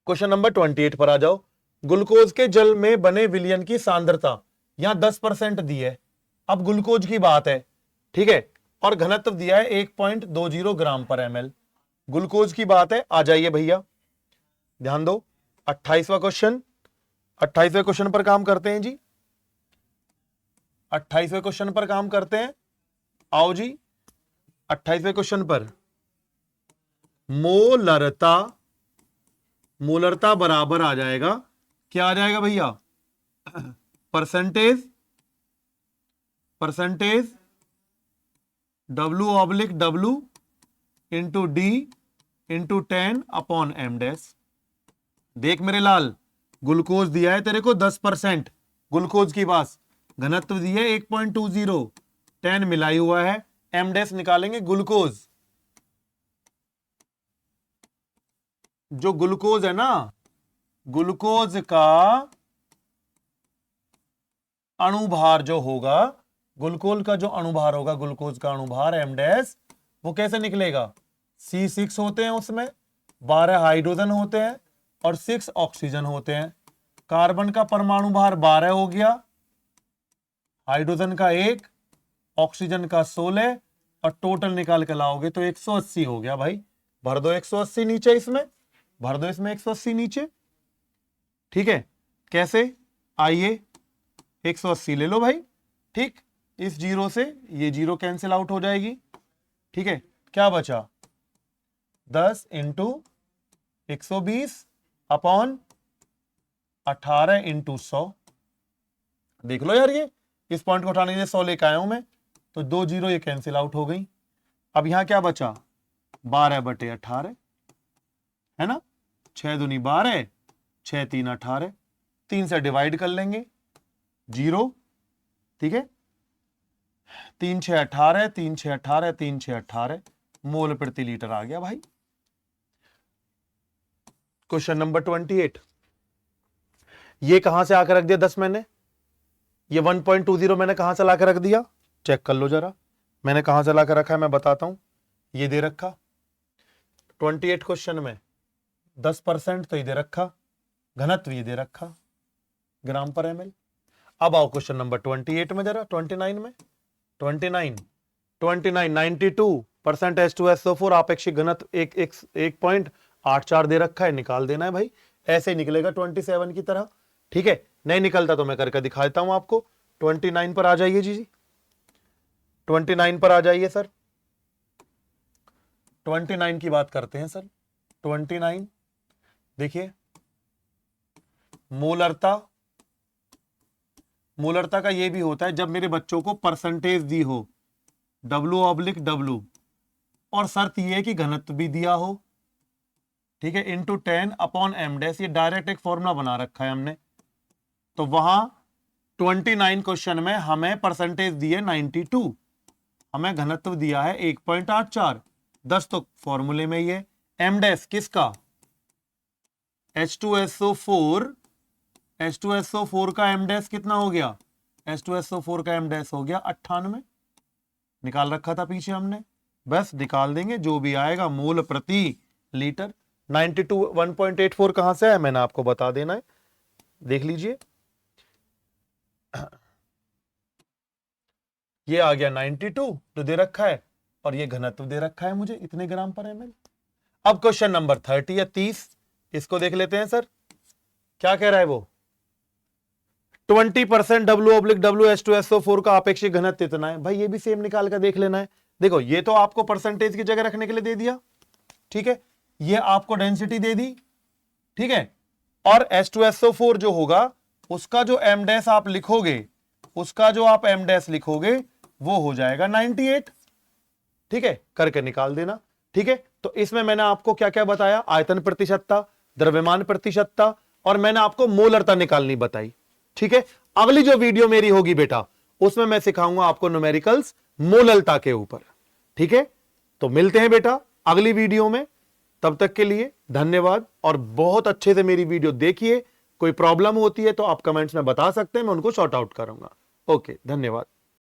क्वेश्चन नंबर 28 पर आ जाओ। ग्लूकोज के जल में बने विलयन की सांद्रता यहां 10% दी है। अब ग्लूकोज की बात है, ठीक है, और घनत्व दिया है 1.20 ग्राम पर ml। ग्लूकोज की बात है, आ जाइए भैया ध्यान दो। 28वां क्वेश्चन, 28वें क्वेश्चन पर काम करते हैं जी, 28वें क्वेश्चन पर काम करते हैं। आओ जी 28वें क्वेश्चन पर मोलरता, मोलरता बराबर आ जाएगा, क्या आ जाएगा भैया, percentage W/W into D into 10 upon m dash. देख मेरे लाल, ग्लूकोज दिया है तेरे को 10%, ग्लूकोज की बात, घनत्व दिया है 1.20, 10 मिलाई हुआ है, m डैश निकालेंगे ग्लूकोज। जो ग्लूकोज है ना, ग्लूकोज का अणुभार जो होगा, ग्लूकोज का जो अणुभार होगा, ग्लूकोज का अणुभार m डैश, वो कैसे निकलेगा, C6 होते हैं उसमें, 12 हाइड्रोजन होते हैं और 6 ऑक्सीजन होते हैं। कार्बन का परमाणु भार 12 हो गया, हाइड्रोजन का 1, ऑक्सीजन का 16, और टोटल निकाल के लाओगे तो 180 हो गया भाई। भर दो 180 नीचे, इसमें भर दो, इसमें 180 नीचे, ठीक है। कैसे, आइए 180 ले लो भाई, ठीक। इस जीरो से ये जीरो कैंसिल आउट हो जाएगी, ठीक है। क्या बचा, 10 इंटू 120 अपॉन 18 इंटू 100। देख लो यार, ये इस पॉइंट को उठाने के लिए 100 लेकर आया हूं मैं, तो 2 जीरो ये कैंसिल आउट हो गई। अब यहां क्या बचा, 12/18, है ना, 6 दूनी 12, 6 3 18, 3 से डिवाइड कर लेंगे, जीरो, ठीक है। 3 6 18, 3 6 18, 3 6 18 मोल प्रति लीटर आ गया भाई। क्वेश्चन नंबर 28, ये कहां से आकर रख दिया 10 मैंने, ये 1.20 मैंने कहां से लाकर रख दिया, चेक कर लो जरा, मैंने कहां से लाकर रखा है मैं बताता हूं। ये दे रखा 28 क्वेश्चन में 10% तो ये दे रखा, घनत्व ये दे रखा ग्राम पर ml। अब आओ क्वेश्चन नंबर 28 में जरा, 29 में, 29 92% H2SO4 आपेक्षिक घनत्व 1.84 दे रखा है, निकाल देना है भाई। ऐसे ही निकलेगा 27 की तरह। ठीक है, नहीं निकलता तो मैं करके दिखाता हूं आपको। 29 पर आ जाइए जी, 29 पर आ जाइए सर। 29 की बात करते हैं सर। 29 देखिए, मूलरता, मूलरता का ये भी होता है जब मेरे बच्चों को परसेंटेज दी हो, W/W, और शर्त ये है कि घनत्व भी दिया हो, ठीक है, इंटू 10/m डैश, ये डायरेक्ट एक फॉर्मूला बना रखा है हमने। तो वहां 29 क्वेश्चन में हमें परसेंटेज दी है 92, हमें घनत्व दिया है 1.84, 10 तो फॉर्मूले में ही है। m डैश किसका, H2SO4, H2SO4 का m डैश कितना हो गया, H2SO4 का m डैश हो गया 98, निकाल रखा था पीछे हमने, बस निकाल देंगे जो भी आएगा मोल प्रति लीटर। 92 1.84 कहां से है मैंने आपको बता देना है, देख लीजिए, ये आ गया 92 जो दे रखा है, और ये घनत्व दे रखा है मुझे इतने ग्राम पर ml। अब क्वेश्चन नंबर 30 या 30, इसको देख लेते हैं सर, क्या कह रहा है वो, 20% W/W H2SO4 का आपेक्षिक घनत्व इतना है। भाई ये भी सेम निकाल कर देख लेना है। देखो ये तो आपको परसेंटेज की जगह रखने के लिए दे दिया, ठीक है, ये आपको डेंसिटी दे दी, ठीक है, और H2SO4 जो होगा उसका जो m डैश आप लिखोगे, उसका जो आप m डैश लिखोगे वो हो जाएगा 98, ठीक है, करके निकाल देना। ठीक है, तो इसमें मैंने आपको क्या क्या बताया, आयतन प्रतिशतता, द्रव्यमान प्रतिशतता, और मैंने आपको मोलरता निकालनी बताई। ठीक है, अगली जो वीडियो मेरी होगी बेटा उसमें मैं सिखाऊंगा आपको न्यूमेरिकल्स मोललता के ऊपर। ठीक है, तो मिलते हैं बेटा अगली वीडियो में, तब तक के लिए धन्यवाद, और बहुत अच्छे से मेरी वीडियो देखिए। कोई प्रॉब्लम होती है तो आप कमेंट्स में बता सकते हैं, मैं उनको सॉर्ट आउट करूंगा। ओके, धन्यवाद।